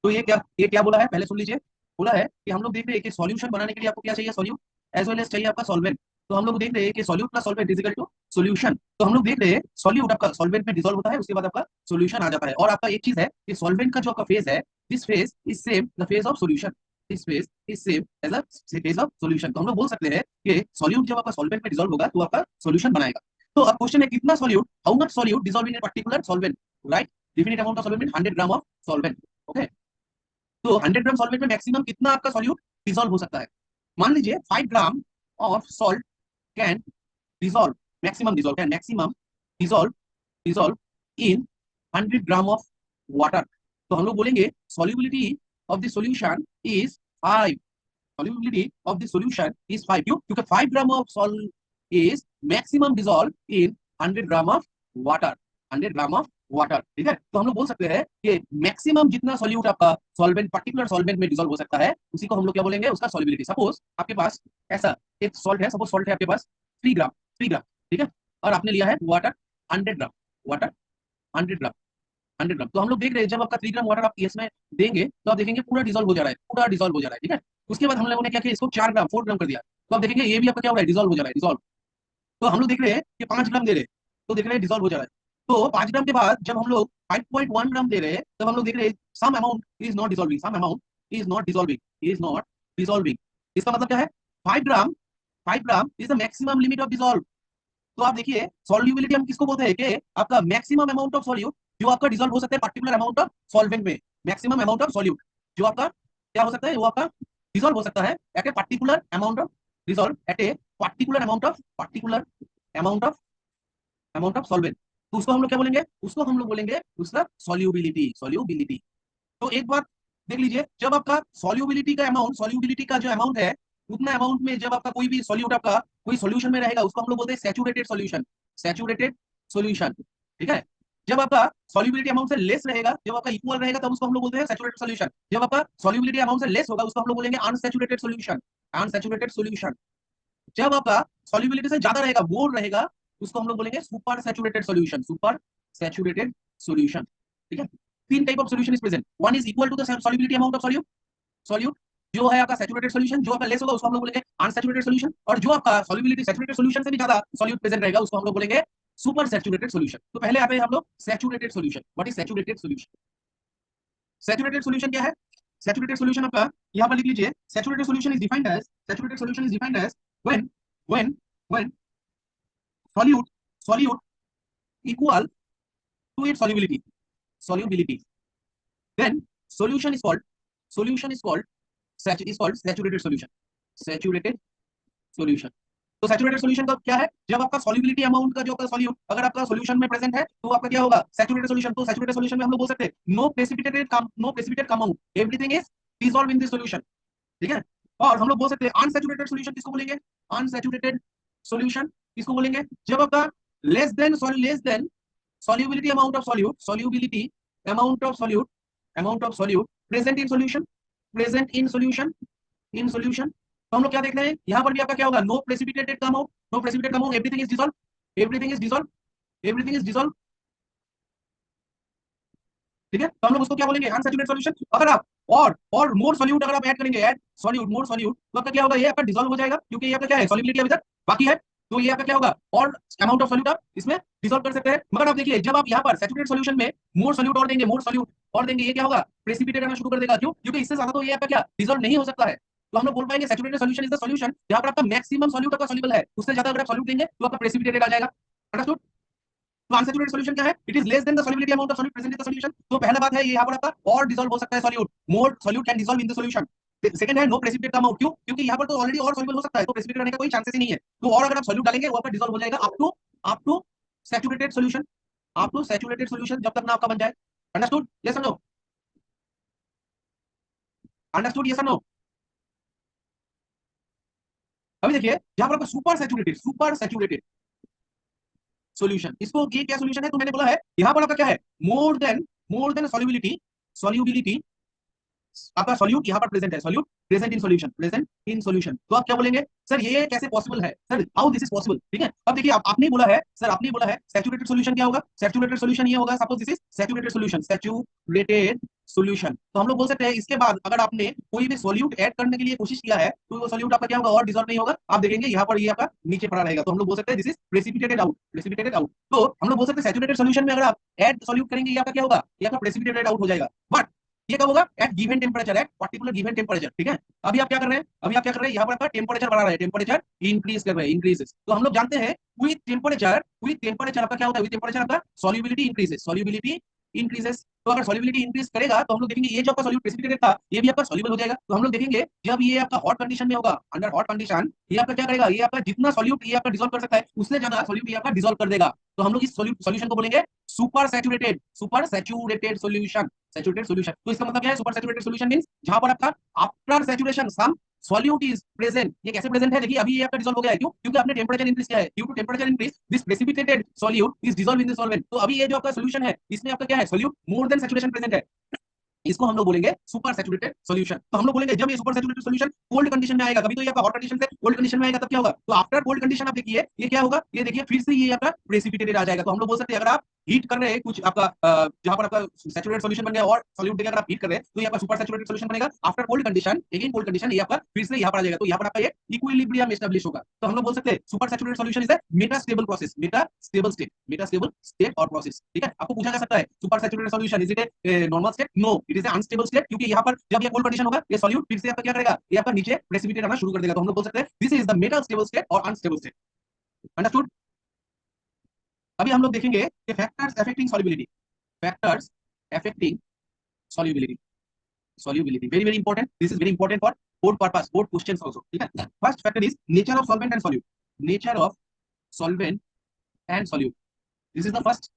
A: तो ये क्या बोला है, पहले सुन लीजिए। बोला है कि हम लोग देख रहे हैं कि सॉल्यूशन बनाने के लिए आपको क्या चाहिए, सॉल्यूट एज वेल एज चाहिए आपका सॉल्वेंट। तो हम लोग देख रहे हैं कि solute plus solvent is equal to solution. तो हम लोग देख रहे हैं सॉल्यूट आपका सॉल्वेंट में डिसॉल्व होता है, उसके बाद आपका सॉल्यूशन आ जाता है। और आपका एक चीज है कि सॉल्वेंट का जो आपका फेज है, this phase is same the phase of solution, this phase is same as the phase of solution. तो हम लोग बोल सकते हैं कि सॉल्यूट जब आपका सॉल्वेंट में डिसॉल्व होगा तो आपका सॉल्यूशन बनाएगा। तो अब क्वेश्चन है कितना solute, how much solute dissolve in A particular solvent, right. Definite amount of solvent mean 100 gram of solvent, okay. तो 100 ग्राम सॉल्वेंट में मैक्सिमम कितना आपका सॉल्यूट डिसॉल्व हो सकता है। मान लीजिए 5 gram of salt can dissolve, maximum dissolve, can maximum dissolve, dissolve in 100 gram of water. तो हम लोग बोलेंगे solubility of the solution is 5, solubility of the solution is 5। क्यों, क्योंकि 5 gram of salt is maximum dissolve in 100 gram of water, 100 gram of water, ठीक है। तो हम लोग बोल सकते हैं कि मैक्सिमम जितना सॉल्यूट आपका सॉल्वेंट, पर्टिकुलर सॉल्वेंट में डिसॉल्व हो सकता है, उसी को हम लोग क्या बोलेंगे, उसका सॉल्युबिलिटी। सपोज आपके पास ऐसा एक सॉल्ट है, सपोज सॉल्ट है आपके पास 3 ग्राम, 3 ग्राम, ठीक है, और आपने लिया है वाटर 100 ग्राम, वाटर 100 ग्राम। 100 ग्राम। तो हम लोग देख रहे हैं जब आपका 3 ग्राम वाटर आप इसमें देंगे तो आप देखेंगे पूरा डिजोल्व हो जा रहा है, पूरा डिजोल्व हो जा रहा है, ठीक है। उसके बाद हम लोगों ने क्या किया, इसको 4 ग्राम 4 ग्राम कर दिया, तो आप देखेंगे ये भी आपका क्या हो रहा है, डिजोल्व हो जा रहा है, डिजोल्व। तो हम लोग देख रहे हैं कि 5 ग्राम दे रहे हैं, तो देख रहे हैं डिजोल्व हो जा रहा है। तो 5 ग्राम के बाद जब हम लोग 5.1 ग्राम दे रहे हैं तब हम लोग देख रहे हैं some amount is not dissolving, some amount is not dissolving, is not dissolving. इसका मतलब क्या है, 5 gram, 5 gram is the maximum limit of dissolve. तो आप देखिए सॉल्युबिलिटी हम किसको बोलते हैं कि आपका मैक्सिमम अमाउंट ऑफ सॉल्यूट जो आपका डिजोल्व हो सकता है पर्टिकुलर अमाउंट ऑफ सॉल्वेंट में, मैक्सिमम अमाउंट ऑफ सॉल्यूट जो आपका क्या हो सकता है, वो आपका डिजोल्व हो सकता है at a particular amount of dissolve at a particular amount of solvent. तो उसको हम लोग क्या बोलेंगे, उसको हम लोग बोलेंगे उसका सॉल्युबिलिटी, सॉल्युबिलिटी। तो एक बात देख लीजिए, जब आपका सॉल्युबिलिटी का अमाउंट, सॉल्युबिलिटी का जो अमाउंट है उतना अमाउंट में जब आपका कोई भी सॉल्यूट आपका कोई सॉल्यूशन में रहेगा उसको हम लोग बोलते हैं सैचुरेटेड सॉल्यूशन, सैचुरेटेड सॉल्यूशन, ठीक है। जब आपका सॉल्युबिलिटी अमाउंट से लेस रहेगा, जब आपका इक्वल रहेगा तब उसको हम लोग बोलते हैं सैचुरेटेड सॉल्यूशन। जब आपका सॉल्युबिलिटी अमाउंट से लेस होगा उसको हम लोग बोलेंगे अनसैचुरेटेड सॉल्यूशन, अनसैचुरेटेड सॉल्यूशन। जब आपका सॉल्युबिलिटी से ज्यादा रहेगा, मोर रहेगा, उसको हम लोग बोलेंगे super saturated solution, super saturated solution, ठीक है। तीन type of solution is present, one is equal to the solubility amount of solute, solute जो है आपका सैचुरेटेड सॉल्यूशन, जो आपका लेस होगा उसको हम लोग बोलेंगे अनसैचुरेटेड सॉल्यूशन, और जो आपका सॉल्युबिलिटी सैचुरेटेड सॉल्यूशन से भी ज्यादा सॉल्यूट प्रेजेंट रहेगा उसको हम लोग बोलेंगे सुपर सैचुरेटेड सॉल्यूशन। तो पहले आते हैं हम लोग saturated solution. What is saturated solution? Saturated solution क्या है? सैचुरेटेड सॉल्यूशन आपका यहां पर लिख लीजिए, saturated solution is defined as, saturated solution is defined as when when when solute solute equal to its solubility, then solution is called saturated solution। तो saturated solution का क्या है, जब आपका सॉल्युबिलिटी अमाउंट का जो आपका सॉल्यूट अगर आपका सॉल्यूशन में प्रेजेंट है तो आपका क्या होगा, सैचुरेटेड सॉल्यूशन। तो सैचुरेटेड सॉल्यूशन में हम लोग बोल सकते हैं no precipitated compound, everything is dissolve in this solution, ठीक है। और हम लोग बोल सकते हैं अनसैचुरेटेड सॉल्यूशन किसको बोलेंगे, अनसैचुरेटेड सॉल्यूशन किसको बोलेंगे, जब आपका less than solubility amount of solute, solubility amount of solute present in solution, present in solution, in solution। तो हम लोग क्या देख रहे हैं यहाँ पर भी आपका क्या होगा, no precipitated come out, no precipitated come out, everything is dissolve, everything is dissolve, everything is dissolve, ठीक है। तो हम लोग उसको क्या बोलेंगे, अनसैचुरेटेड सॉल्यूशन। अगर आप और मोर सॉल्यूट अगर आप ऐड करेंगे, ऐड सॉल्यूट, मोर सॉल्यूट, तो आपका क्या होगा, ये आपका डिसॉल्व हो जाएगा क्योंकि ये आपका क्या है, सॉल्युबिलिटी अभी तक बाकी है। तो ये आपका क्या होगा, और अमाउंट ऑफ सॉल्यूट आप इसमें डिसॉल्व कर सकते हैं। मगर आप देखिए जब आप यहाँ पर सैचुरेटेड सॉल्यूशन में मोर सॉल्यूट और देंगे, मोर सॉल्यूट और देंगे, ये क्या होगा, प्रेसिपिटेट करना शुरू कर देगा। क्यों? क्योंकि इससे ज्यादा तो ये आपका क्या डिसॉल्व नहीं हो सकता है। तो हम लोग बोल पाएंगे saturated solution is the solution जहां पर आपका मैक्सिमम सॉल्यूट आपका सॉल्युबल है, उससे ज्यादा अगर आप सॉल्यूट देंगे तो आपका प्रेसिपिटेटेड आ जाएगा। अंडरस्टूड? तो अनसैचुरेटेड सॉल्यूशन क्या है, it is less than the solubility amount of solute present in the solution. तो पहला बात है ये यहाँ पर आपका और डिसॉल्व हो सकता है solute, more solute can dissolve in the solution. Second है नो प्रेसिपिटेट कम आउट, क्यों? क्योंकि यहाँ पर तो ऑलरेडी और सॉल्युबल हो सकता है, तो प्रेसिपिटेट रहने का कोई चांसेस ही नहीं है। तो और अगर आप सॉल्यूट डालेंगे वो आपका डिसॉल्व हो जाएगा up to saturated solution, up to saturated solution जब तक ना आपका बन जाए। अंडरस्टूड? यस और नो? अंडरस्टूड? यस और नो? अभी देखिए यहाँ पर आपका सुपर सैचुरेटेड सॉल्यूशन, इसको ये क्या सॉल्यूशन है, तो मैंने बोला है यहाँ पर आपका क्या है, मोर देन सॉल्युबिलिटी आपका सॉल्यूट यहाँ पर प्रेजेंट है, solute present in solution, present in solution. तो आप क्या बोलेंगे, सर ये कैसे पॉसिबल है, sir how this is possible, ठीक है। अब देखिए आपने बोला है, सर आपने बोला है सैचुरेटेड सॉल्यूशन क्या होगा, सैचुरेटेड सॉल्यूशन ये होगा, suppose this is saturated solution, saturated solution. तो हम लोग बोल सकते हैं इसके बाद अगर आपने कोई भी सॉल्यूट ऐड करने के लिए कोशिश किया है तो वो सॉल्यूट आपका क्या होगा, और डिसॉल्व नहीं होगा। आप देखेंगे यहाँ पर ये आपका नीचे पड़ा रहेगा, तो हम लोग बोल सकते हैं this is precipitated out, precipitated out. तो हम लोग बोल सकते हैं सैचुरेटेड सॉल्यूशन में अगर आप ऐड सॉल्यूट करेंगे ये आपका क्या होगा, ये आपका प्रेसिपिटेटेड आउट हो जाएगा। बट ये कब होगा, at given temperature, at particular given temperature, ठीक है। अभी आप क्या कर रहे हैं, अभी आप क्या कर रहे हैं, यहाँ पर आपका टेम्परेचर बढ़ा रहे हैं, टेम्परेचर इंक्रीज कर रहे हैं, इंक्रीजेस। तो हम लोग जानते हैं विद टेम्परेचर आपका क्या होता है, विद टेम्परेचर आपका सॉल्युबिलिटी इंक्रीजेस, सॉल्युबिलिटी इंक्रीजेस। तो अगर सॉल्युबिलिटी इंक्रीज करेगा तो हम लोग देखेंगे ये जो आपका सॉल्यूट प्रेसिपिटेटेड था ये भी आपका सॉल्युबल हो जाएगा। तो हम लोग देखेंगे जब ये आपका हॉट कंडीशन में होगा, अंडर हॉट कंडीशन ये आपका क्या करेगा, ये आपका जितना सॉल्यूट ये आपका डिसॉल्व कर सकता है उससे ज्यादा सॉल्यूट ये आपका डिसॉल्व कर देगा। तो हम लोग इस सॉल्यूशन को बोलेंगे super saturated solution, saturated solution. तो इसका मतलब क्या है, सुपर सैचुरेटेड सॉल्यूशन मींस जहां पर आपका after saturation some solute is present. ये कैसे प्रेजेंट है, देखिए अभी ये आपका डिसॉल्व हो गया है, क्यों? क्योंकि आपने टेंपरेचर इंक्रीज किया है, due to temperature increase this precipitated solute is dissolve in the solvent. तो अभी ये जो आपका सॉल्यूशन है इसमें आपका क्या है, solute more than saturation present है, इसको हम लोग बोलेंगे सुपर सैचुरेटेड सॉल्यूशन। तो हम लोग बोलेंगे जब ये super saturated solution cold condition में आएगा, कभी तो ये आपका हॉट कंडीशन से कोल्ड कंडीशन में आएगा तब क्या होगा, तो आफ्टर कोल्ड कंडीशन आप देखिए ये क्या होगा, ये देखिए फिर से ये आपका प्रेसिपिटेटेड आ जाएगा। तो हम लोग बोल सकते हैं अगर आप हीट कर रहे हैं कुछ आपका जहां पर आपका सैचुरेटेड सॉल्यूशन बन गया और सॉल्यूट देकर अगर आप हीट कर रहे हैं तो ये आपका सुपर सैचुरेटेड सॉल्यूशन बनेगा। After cold condition, again cold condition, ये आपका फिर से यहाँ पर आ जाएगा, तो यहाँ पर आपका ये इक्विलिब्रियम एस्टैब्लिश होगा। तो हम लोग बोल सकते हैं super saturated solution is a metastable process, metastable state और प्रोसेस। ठीक है, आपको पूछा जा सकता है super saturated solution is it a normal state? No, it is a unstable state, क्योंकि यहाँ पर जब ये कोल्ड कंडीशन होगा ये सॉल्यूट फिर से आपका क्या करेगा, ये आपका नीचे प्रेसिपिटेट आना शुरू कर देगा। तो हम लोग बोल सकते हैं this is the Meta stable state और अनस्टेबल स्टेट। अंडरस्टूड? अभी हम लोग देखेंगे कि factors affecting solubility, factors affecting solubility, solubility very very important, this is very important for board purpose, board questions also। ठीक है, first factor is nature of solvent and solute, nature of solvent and solute, this is the first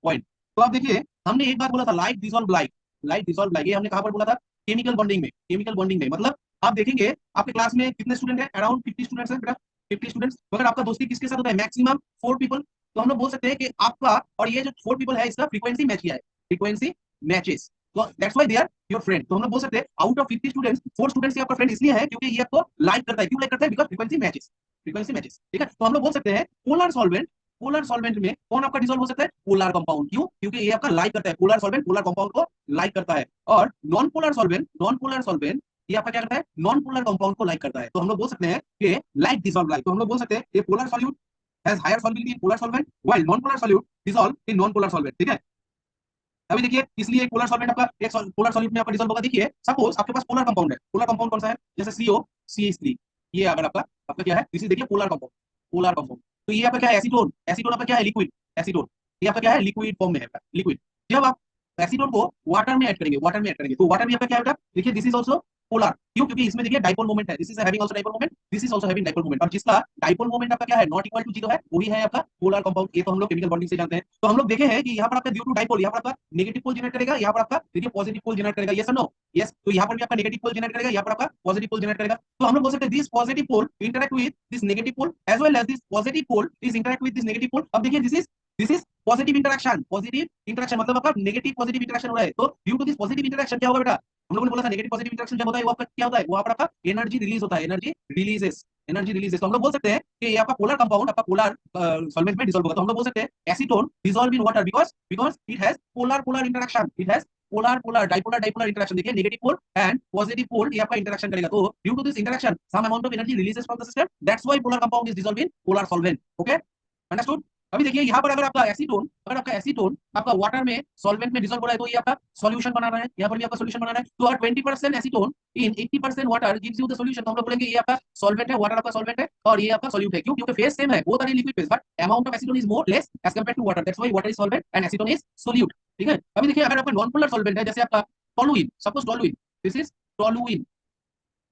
A: point। तो आप देखिए हमने एक बार बोला था like dissolve like, like dissolve like, ये हमने कहां पर बोला था? केमिकल बॉन्डिंग में, केमिकल बॉन्डिंग में। मतलब आप देखेंगे आपके क्लास में कितने स्टूडेंट है? अराउंड 50 स्टूडेंट्स है बेटा, 50 स्टूडेंट्स। अगर आपका दोस्ती किसके साथ होता है? Maximum 4 people. तो हम लोग बोल सकते हैं कि आपका और ये जो 4 पीपल है इसका फ्रीक्वेंसी मैच किया है, फ्रीक्वेंसी मैचेस, तो that's why they are your friend. तो हम लोग बोल सकते हैं आउट ऑफ 50 स्टूडेंट्स 4 स्टूडेंट्स ही आपका फ्रेंड इसलिए है क्योंकि ये आपको लाइक करता है। क्यों लाइक करता है? Because frequency matches, frequency matches. ठीक है, तो हम लोग बोल सकते हैं पोलर सॉल्वेंट, पोलर सॉल्वेंट में कौन आपका डिसॉल्व हो सकता है? Polar compound. क्यों? क्योंकि ये आपका लाइक करता है, पोलर सॉल्वेंट पोलर कंपाउंड को लाइक करता है। और non polar solvent, non polar solvent ये आपका क्या करता है? नॉन पोलर कंपाउंड को लाइक करता है। तो हम लोग बोल सकते हैं कि लाइक डिसॉल्व लाइक। तो हम लोग बोल सकते हैं ये polar solute has higher solubility in polar solvent while non polar solute dissolve in non polar solvent. ठीक है, अभी देखिए इसलिए एक पोलर सॉल्वेंट आपका एक पोलर सॉल्यूट में आपका डिसॉल्व होगा। देखिए सपोज आपके पास पोलर कंपाउंड है, पोलर कंपाउंड कौन सा है? जैसे CO CH3, ये अगर आपका आपका क्या है? इसी देखिए पोलर कंपाउंड, पोलर कंपाउंड। तो ये आपका क्या है? एसीटोन, एसीटोन आपका क्या है? Liquid, acetone. ये आपका क्या है? लिक्विड फॉर्म में है, लिक्विड। जब आप एसीटोन को वाटर में ऐड करेंगे, वाटर में ऐड करेंगे तो वाटर में आपका क्या होगा? देखिए दिस इज आल्सो पोलर। क्यों? क्योंकि इसमें देखिए डाइपोल मोमेंट है, this is having also dipole moment, this is also having dipole moment. और जिसका डाइपोल मोमेंट आपका क्या है? नॉट इक्वल टू 0 है, वही है आपका पोलर कंपाउंड। ये तो हम लोग केमिकल बॉन्डिंग से जानते हैं। तो हम लोग देखे हैं कि यहाँ पर आपका ड्यू टू डाइपोल, यहाँ पर आपका नेगेटिव पोल जनरेट करेगा, यहाँ पर आपका देखिए पॉजिटिव पोल जनरेट करेगा। यस और नो? यस। तो यहाँ पर भी आपका नेगेटिव पोल जनरेट करेगा, यहाँ पर आपका पॉजिटिव पोल जनरेट करेगा। तो हम लोग बोल सकते हैं this positive pole interact with this negative pole as well as this positive pole is interact with this negative pole. अब देखिए this is positive interaction, positive interaction मतलब आपका नेगेटिव पॉजिटिव इंटरैक्शन हो रहा है। तो due to this positive interaction क्या होगा बेटा? हम लोगों ने बोला था नेगेटिव पॉजिटिव इंटरैक्शन जब होता है वो आपका क्या होता है? वो आपका एनर्जी रिलीज होता है, एनर्जी रिलीजेस, एनर्जी रिलीजेस। तो हम लोग बोल सकते हैं कि ये आपका पोलर कंपाउंड आपका पोलर सॉल्वेंट में डिसॉल्व होगा। तो हम लोग बोल सकते हैं acetone dissolve in water because it has polar polar interaction, it has polar polar dipolar dipolar interaction. देखिए negative pole and positive pole ये आपका इंटरैक्शन करेगा। तो due to this interaction some amount of energy releases from the system, that's why polar compound is dissolve in polar solvent. Okay, understood? अभी देखिए यहाँ पर अगर आपका एसीटोन, अगर आपका एसीटोन आपका वाटर में सॉल्वेंट में डिसॉल्व हो रहा है तो ये आपका सॉल्यूशन बना रहा है, यहाँ पर भी आपका सॉल्यूशन बना रहा है। तो अगर 20% acetone in 80% water gives you the solution, तो हम लोग बोलेंगे ये आपका सॉल्वेंट है, वाटर आपका सॉल्वेंट है और ये आपका सॉल्यूट है। क्यों? क्योंकि फेज सेम है, both are in liquid phase, but amount of acetone is more less as compared to water, that's why water is solvent and acetone is solute. ठीक है, अभी देखिए अगर आपका नॉन पोलर सॉल्वेंट है जैसे आपका toluene, suppose toluene, this is toluene,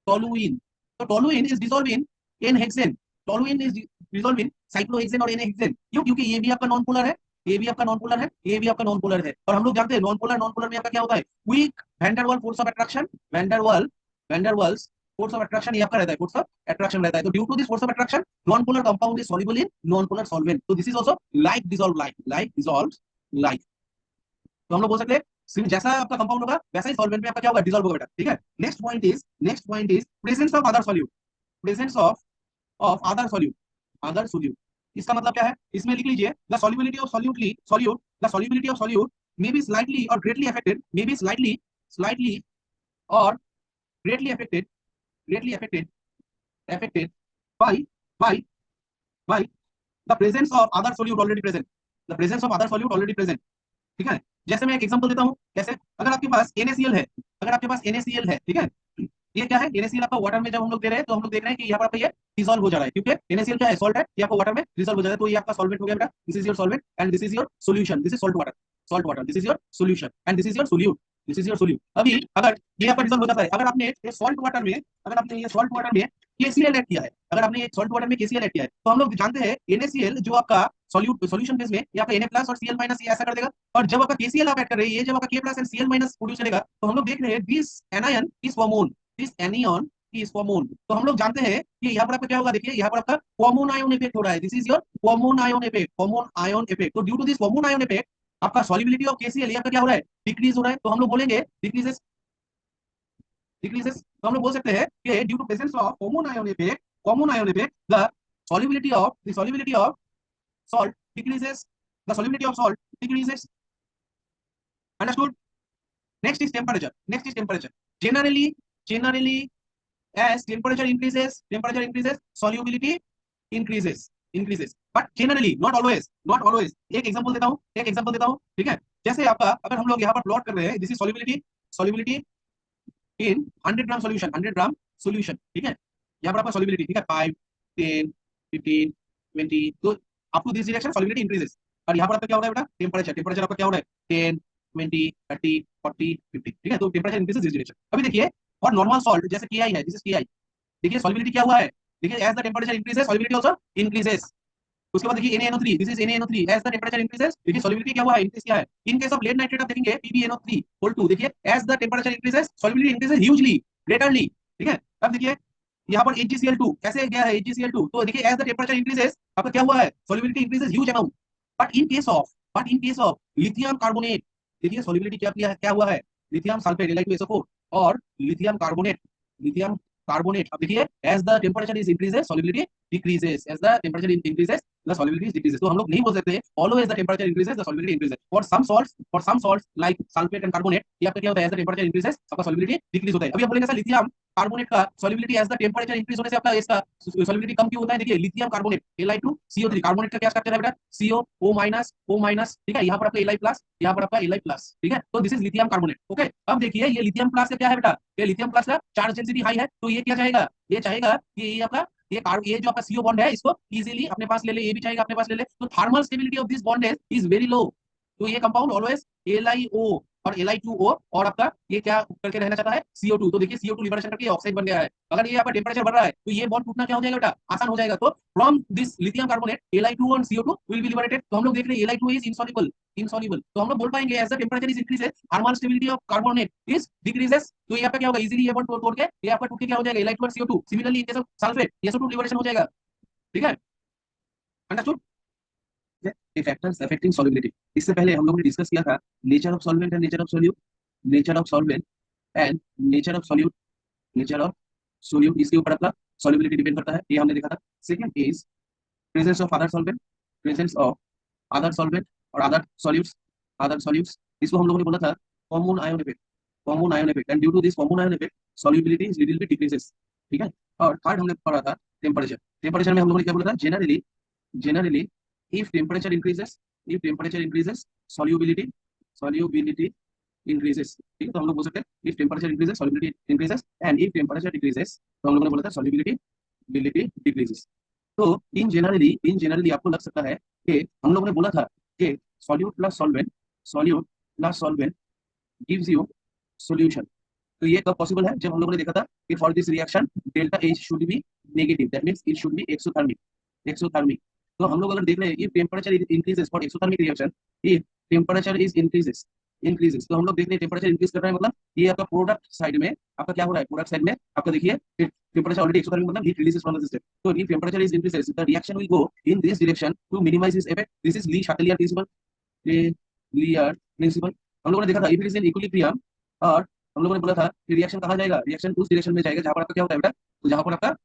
A: toluene. तो टोलुइन इज डिसॉल्व इन n-हेक्सेन, toluene is dissolve in cyclohexane और n-हेक्सेन। क्यों? क्योंकि ये भी आपका नॉन पोलर है, ये भी आपका नॉन पोलर है, ये भी आपका नॉन पोलर है। और हम लोग जानते हैं नॉन पोलर में आपका क्या होता है? Quick van der Waals force of attraction, van der Waals force of attraction ये आपका रहता है, फोर्स ऑफ अट्रैक्शन रहता है। तो due to this force of attraction non polar compound is soluble in non polar solvent. तो this is also like dissolve like, like dissolve like. तो हम लोग बोल सकते हैं सिर्फ जैसा आपका कंपाउंड होगा वैसा ही सॉल्वेंट में आपका क्या होगा? डिसॉल्व होगा बेटा। ठीक है, next point is presence of other solute, presence of other solute. इसका मतलब क्या है? इसमें लिख लीजिए the solubility of solute, the solubility of solute may be slightly और greatly affected, may be slightly और greatly affected by by by the presence of other solute already present, the presence of other solute already present. ठीक है, जैसे मैं एक example देता हूं कैसे। अगर आपके पास NaCl है, अगर आपके पास NaCl है, ठीक है, ये क्या है? NaCl आपका वाटर में जब हम लोग दे रहे हैं तो हम लोग देख रहे हैं कि यहाँ पर आपका ये डिसॉल्व हो जा रहा है, क्योंकि NaCl क्या है? सॉल्ट है, ये आपको वाटर में डिसॉल्व हो जा रहा है। तो ये आपका सॉल्वेंट हो गया बेटा, this is your solvent and this is your solution, this is salt water, this is your solution and this is your solute, this is your solute. अभी अगर ये आपका डिसॉल्व हो जाता है, अगर आपने ये सॉल्ट वाटर में, अगर आपने ये सॉल्ट वाटर में KCl ऐड किया है, अगर आपने ये सॉल्ट वाटर में KCl ऐड किया है, तो हम लोग जानते हैं NaCl जो आपका सॉल्यूशन फेज में ये आपका Na+ और Cl- ये ऐसा कर देगा। और जब आपका KCl आप ऐड कर रहे हैं, ये जब आपका K+ एंड Cl- प्रोड्यूस करेगा, तो हम लोग देख रहे हैं this anion is forming, this anion is forming. तो हम लोग जानते हैं कि यहाँ पर आपका क्या होगा? देखिए यहाँ पर आपका कॉमन आयन इफेक्ट हो रहा है, this is your common ion effect, common ion effect. तो due to this common ion effect आपका सॉल्युबिलिटी ऑफ KCl यहाँ पर क्या हो रहा है? डिक्रीज हो रहा है। तो हम लोग बोलेंगे डिक्रीजेस, तो हम लोग बोल सकते हैं कि due to presence of common ion effect the solubility of salt decreases, the solubility of salt decreases. Understood? Next is temperature. Next is temperature. Generally, as temperature increases, solubility increases. But generally, not always, not always. एक example देता हूँ, ठीक है? जैसे आपका अगर हम लोग यहाँ पर प्लॉट कर रहे हैं, this is solubility in 100 gram solution, 100 gram solution, ठीक है? यहाँ पर आपका solubility, ठीक है, 5, 10, 15, 20, तो आपको दिस डायरेक्शन solubility इंक्रीजेस। और यहाँ पर आपका क्या हो रहा है बेटा? टेम्परेचर आपका क्या हो रहा है? 10, 20, 30, 40, 50, ठीक है? तो टेम्परेचर इंक्रीजेस दिस डायरेक्शन। अभी देखिए, और नॉर्मल सॉल्ट जैसे KI है, दिस इज KI, देखिए solubility क्या हुआ है? देखिए as the temperature increases solubility also increases. उसके बाद देखिए NaNO3, this is NaNO3, as the temperature increases, देखिए solubility क्या हुआ है? इंक्रीज किया है। In case of lead nitrate आप देखेंगे PbNO3 होल 2, देखिए as the temperature increases solubility increases hugely, greaterly, ठीक है? अब देखिए यहाँ पर HgCl2 कैसे गया है? HgCl2, तो देखिए एज द टेम्परेचर इंक्रीजेस आपका क्या हुआ है? solubility increases huge amount. But in case of lithium carbonate, देखिए solubility क्या हुआ है? लिथियम सल्फेट Li2SO4 और लिथियम कार्बोनेट, अब देखिए as the temperature is increases solubility decreases, as the temperature increases the solubility is decreases। तो हम लोग नहीं बोल सकते always the temperature increases the solubility increases। for some salts like sulfate and carbonate, ये आपका क्या होता है? as the temperature increases आपका solubility decrease होता है। अभी हम बोलेंगे सर लिथियम कार्बोनेट का solubility as the temperature increase होने से आपका इसका solubility कम क्यों होता है? देखिए लिथियम कार्बोनेट Li2CO3, कार्बोनेट का क्या स्ट्रक्चर है बेटा? CO O-, ठीक है? यहाँ पर आपका Li+, यहाँ पर आपका Li+, ठीक है? तो this is lithium carbonate. Okay, अब देखिए ये लिथियम प्लस का क्या है बेटा? ये लिथियम प्लस का चार्ज डेंसिटी हाई है, तो ये क्या चाहेगा? ये चाहेगा कि ये आपका ये जो आपका CO बॉन्ड है इसको इजीली अपने पास ले ले, ये भी चाहेगा अपने पास ले ले, तो thermal stability of this bond is very low. तो ये कंपाउंड ऑलवेज LiO और Li2O और आपका ये क्या करके रहना चाहता है? CO2। तो देखिए CO2 लिबरेशन करके ऑक्साइड बन गया है। अगर ये आपका टेम्परेचर बढ़ रहा है तो ये बॉन्ड टूटना क्या हो जाएगा बेटा? आसान हो जाएगा। तो from this lithium carbonate Li2 और CO2 विल बी लिबरेटेड। तो हम लोग देख रहे हैं Li2 इज इनसॉल्युबल, तो हम लोग बोल पाएंगे as the temperature is increases thermal stability of carbonate is decreases. तो ये आपका क्या होगा? इजीली ये बॉन्ड तोड़ के ये आपका टूट के क्या हो जाएगा? Li2 और CO2। Similarly in case of sulphate SO2 liberation हो जाएगा, ठीक है? अंडरस्टूड? फैक्टर्स अफेक्टिंग सॉल्युबिलिटी, इससे पहले हम लोगों ने डिस्कस किया था nature of solvent and nature of solute, nature of solvent and nature of solute, nature of solute, इसके ऊपर अपना सॉल्युबिलिटी डिपेंड करता है, ये हमने देखा था। Second is presence of other solvent, presence of other solvent और अदर सॉल्यूट्स, इसको हम लोगों ने बोला था common ion effect, common ion effect, and due to this common ion effect solubility is little bit decreases, ठीक है? और थर्ड हमने पढ़ा था टेम्परेचर में हम लोगों ने क्या बोला था? generally if temperature increases solubility increases, ठीक है? तो हम लोग बोल सकते हैं if temperature increases solubility increases, and if temperature decreases तो हम लोगों ने बोला था solubility decreases। तो इन जनरली आपको लग सकता है कि हम लोगों ने बोला था कि solute plus solvent gives you solution। तो ये कब पॉसिबल है? जब हम लोगों ने देखा था कि for this reaction delta H should be negative, that means it should be exothermic. तो हम लोग अगर देख रहे हैं if temperature increases for exothermic reaction, if temperature is increases, तो हम लोग देख रहे हैं टेम्परेचर इंक्रीज कर रहा है, मतलब ये आपका प्रोडक्ट साइड में आपका क्या हो रहा है? प्रोडक्ट साइड में आपका देखिए टेम्परेचर ऑलरेडी एक्सोथर्मिक, मतलब heat releases from the system. तो if temperature is increases the reaction will go in this direction to minimize this effect. This is Le Chatelier principle. हम लोगों ने देखा था if it is in equilibrium, और हम लोगों ने बोला था कि रिएक्शन कहाँ जाएगा? रिएक्शन उस डायरेक्शन में जाएगा जहाँ पर आपका क्या होता है बेटा? तो जहाँ पर आपका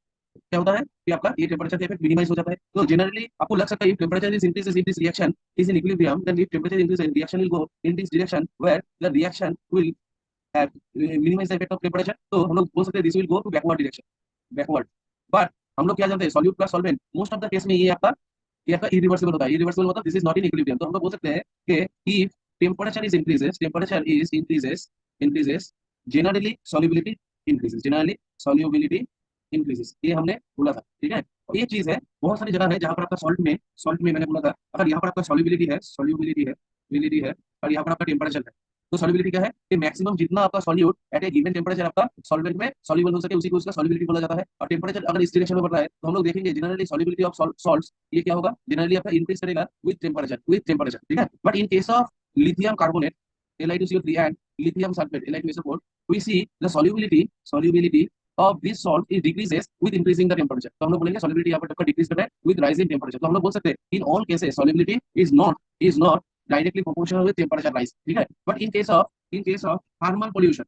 A: क्या होता है कि आपका ये टेम्परेचर का इफेक्ट मिनिमाइज हो जाता है। तो जनरली आपको लग सकता है if temperature is increases if this reaction is in equilibrium, then if temperature increases reaction will go in this direction where the reaction will minimize the effect of temperature. तो हम लोग बोल सकते हैं this will go to backward. But हम लोग क्या जानते हैं? Solute plus solvent most of the case में ये आपका इरिवर्सिबल होता है। इरिवर्सिबल मतलब this is not in equilibrium. तो हम लोग बोल सकते हैं कि if temperature is increases generally solubility increases, ये हमने बोला था, ठीक है? और ये चीज है, बहुत सारी जगह है जहाँ पर आपका सॉल्ट में मैंने बोला था अगर यहाँ पर आपका सॉल्युबिलिटी है और यहाँ पर आपका टेम्परेचर है, तो सॉल्युबिलिटी क्या है कि मैक्सिमम जितना आपका सॉल्यूट एट ए गिवन टेम्परेचर आपका सॉल्वेंट में सॉल्युबल हो सके उसी को उसका सॉल्युबिलिटी बोला जाता है। और टेम्परेचर अगर इस डायरेक्शन में बढ़ रहा है तो हम लोग देखेंगे जनरली सॉल्युबिलिटी ऑफ सॉल्ट्स ये क्या होगा? जनरली आपका इंक्रीज करेगा विद टेम्परेचर, ठीक है? But in case of lithium carbonate Li2CO3 and lithium sulfate Li2SO4, we see the solubility of this salt is decreases with increasing the temperature। तो हम लोग बोलेंगे solubility यहाँ पर डिक्रीज कर रहा है with rising temperature। तो हम लोग बोल सकते हैं in all cases solubility is not directly proportional with temperature rise, ठीक है? But in case of thermal pollution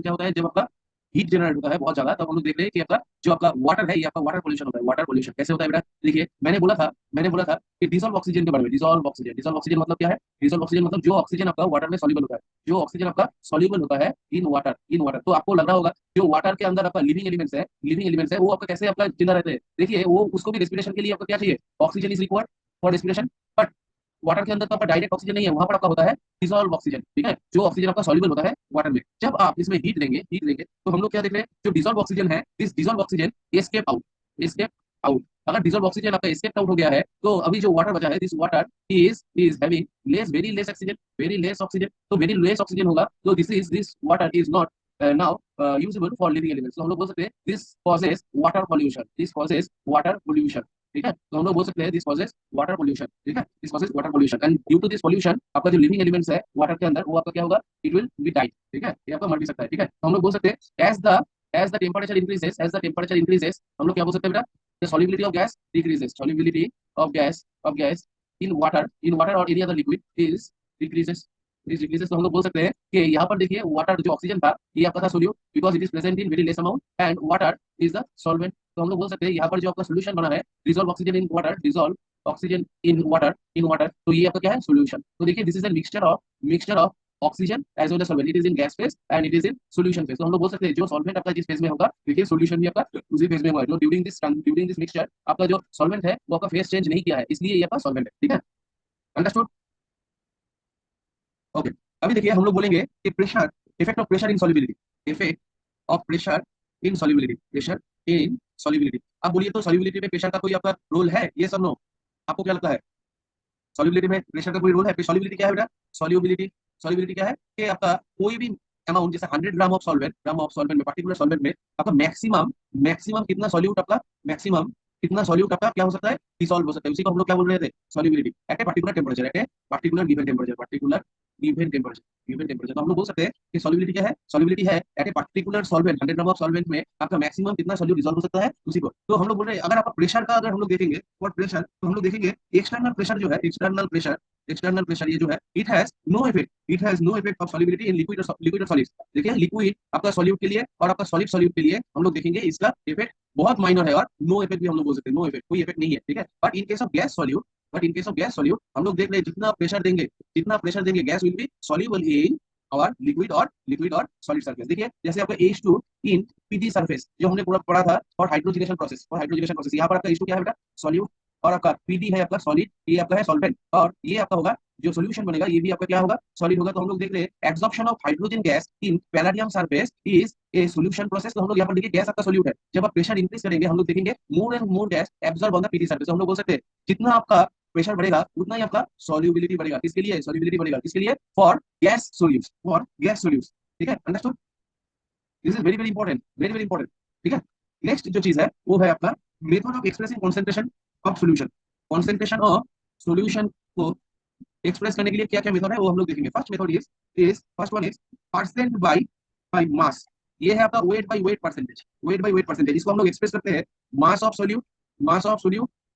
A: क्या होता है? जब आपका हीट जनरेट होता है बहुत ज्यादा, तब हम लोग देख रहे हैं कि आपका जो आपका वाटर है, ये आपका वाटर पोल्यूशन होता है। वाटर पोल्यूशन कैसे होता है बेटा? देखिए मैंने बोला था कि डिजोल्व ऑक्सीजन के बारे में। डिजोल्व ऑक्सीजन मतलब क्या है? डिजोल्व ऑक्सीजन मतलब जो ऑक्सीजन आपका वाटर में सॉल्युबल होता है, जो ऑक्सीजन आपका सॉल्युबल होता है इन वाटर। तो आपको लग रहा होगा जो वाटर के अंदर आपका लिविंग एलिमेंट्स है वो आपका कैसे आपका जिंदा रहते हैं। देखिए वो उसको भी रेस्पिरेशन के लिए आपको क्या चाहिए? Oxygen is required for respiration. But water के अंदर तो आपका डायरेक्ट ऑक्सीजन नहीं है, वहां पर आपका होता है डिसॉल्व ऑक्सीजन, ठीक है, जो ऑक्सीजन आपका सॉल्युबल होता है वाटर में। जब आप इसमें हीट देंगे तो हम लोग क्या देख रहे हैं? जो डिसॉल्व ऑक्सीजन है, this dissolve oxygen escape out. अगर डिसॉल्व ऑक्सीजन आपका एस्केप आउट हो गया है तो अभी जो वाटर बचा है, this water is having very less oxygen, very less oxygen. तो वेरी लेस ऑक्सीजन होगा तो this water is not now usable for living elements. तो हम लोग बोल सकते हैं दिस कॉजेज वाटर पोल्यूशन। ठीक है, तो हम लोग बोल सकते हैं दिस कॉजेज वाटर पोल्यूशन। ठीक है, this causes water pollution and due to this pollution आपका जो लिविंग एलिमेंट्स है वाटर के अंदर वो आपका क्या होगा? It will be died. ठीक है, ये आपका मर भी सकता है। ठीक है, तो हम लोग बोल सकते हैं एज द टेम्परेचर इंक्रीजेस हम लोग क्या बोल सकते हैं बेटा? The solubility of gas decreases, solubility of gas in water or any other liquid is decreases। तो हम लोग बोल सकते हैं कि यहाँ पर देखिए वाटर जो ऑक्सीजन था ये आपका था solute because it is present in very less amount and water is the solvent. तो हम लोग बोल सकते हैं यहाँ पर जो आपका सोल्यूशन बना है डिजोल्व ऑक्सीजन इन वाटर तो ये आपका क्या है? सोल्यूशन। तो देखिए this is a mixture of oxygen as well as solvent. It is in gas phase and it is in solution phase. तो हम लोग बोल सकते हैं जो सॉल्वेंट आपका जिस फेज में होगा, देखिए सॉल्यूशन भी आपका उसी फेज में होगा। जो ड्यूरिंग दिस मिक्सचर आपका जो सॉल्वेंट है वो आपका फेज चेंज नहीं किया है, इसलिए ये आपका सॉल्वेंट है। ठीक है, अंडरस्टूड? ओके, अभी देखिए हम लोग बोलेंगे कि pressure, effect of pressure in solubility, effect of pressure in solubility. अब बोलिए तो सॉल्युबिलिटी में प्रेशर का कोई आपका रोल है? ये सब नो, आपको क्या लगता है? सॉल्युबिलिटी में प्रेशर का कोई रोल है? सॉल्युबिलिटी क्या है बेटा? सॉल्युबिलिटी सॉल्युबिलिटी क्या है कि आपका कोई भी अमाउंट जैसे 100 ग्राम ऑफ सॉल्वेंट में, पर्टिकुलर सॉल्वेंट में आपका मैक्सिमम मैक्सिमम कितना सॉल्यूट आपका मैक्सिमम कितना सॉल्यूट आपका क्या हो सकता है? डिसॉल्व हो सकता है। उसी को हम लोग क्या बोल रहे थे? Solubility at a particular temperature, at a particular given temperature. तो हम लोग बोल सकते हैं कि सॉल्युबिलिटी क्या है? सॉल्युबिलिटी है at a particular solvent, 100 gram of solvent में आपका मैक्सिमम कितना सॉल्यूट डिसॉल्व हो सकता है, उसी को। तो हम लोग बोल रहे हैं अगर आप प्रेशर का अगर हम लोग देखेंगे और प्रेशर, तो हम लोग देखेंगे एक्सटर्नल प्रेशर जो है, एक्सटर्नल प्रेशर ये जो है, it has no effect of solubility in liquid और सॉलिड। देखिए लिक्विड आपका सॉल्यूट के लिए और आपका सॉल्यूट के लिए हम लोग देखेंगे इसका इफेक्ट बहुत माइनर है, और नो इफेक्ट भी हम लोग बोल सकते हैं, नो इफेक्ट, कोई इफेक्ट नहीं है। ठीक है, but in case of gas solute हम लोग देख रहे हैं जितना प्रेशर देंगे gas will be soluble in और लिक्विड और सॉलिड सरफेस। देखिए जैसे आपका H2 इन पीटी सरफेस जो हमने पूरा पढ़ा था फॉर हाइड्रोजनेशन प्रोसेस, यहाँ पर आपका H2 क्या है बेटा? सॉल्यूट। और आपका पीडी है आपका सॉलिड, ये आपका है सॉल्वेंट, और ये आपका होगा जो सोल्यूशन बनेगा ये भी आपका क्या होगा? सॉलिड होगा। तो हम लोग देख रहे हैं absorption of hydrogen gas in palladium surface is a solution process. तो हम लोग यहाँ पर देखिए गैस आपका सोल्यूट है, जब आप प्रेशर इंक्रीज करेंगे हम लोग देखेंगे more and more gas absorb on the PT surface. हम लोग बोल सकते हैं जितना आपका प्रेशर बढ़ेगा उतना ही आपका सॉल्युबिलिटी बढ़ेगा। किसके लिए सॉल्युबिलिटी बढ़ेगा? किसके लिए? For gas solutes. ठीक है, understood? This is very very important, very very important. ठीक है, नेक्स्ट जो चीज है वो है आपका method of expressing concentration of solution. Concentration of solution को एक्सप्रेस करने के लिए क्या क्या मेथड है वो हम लोग देखेंगे। First one is percent by mass. ये है आपका वेट बाई वेट परसेंटेज। इसको हम लोग एक्सप्रेस करते हैं मास of solute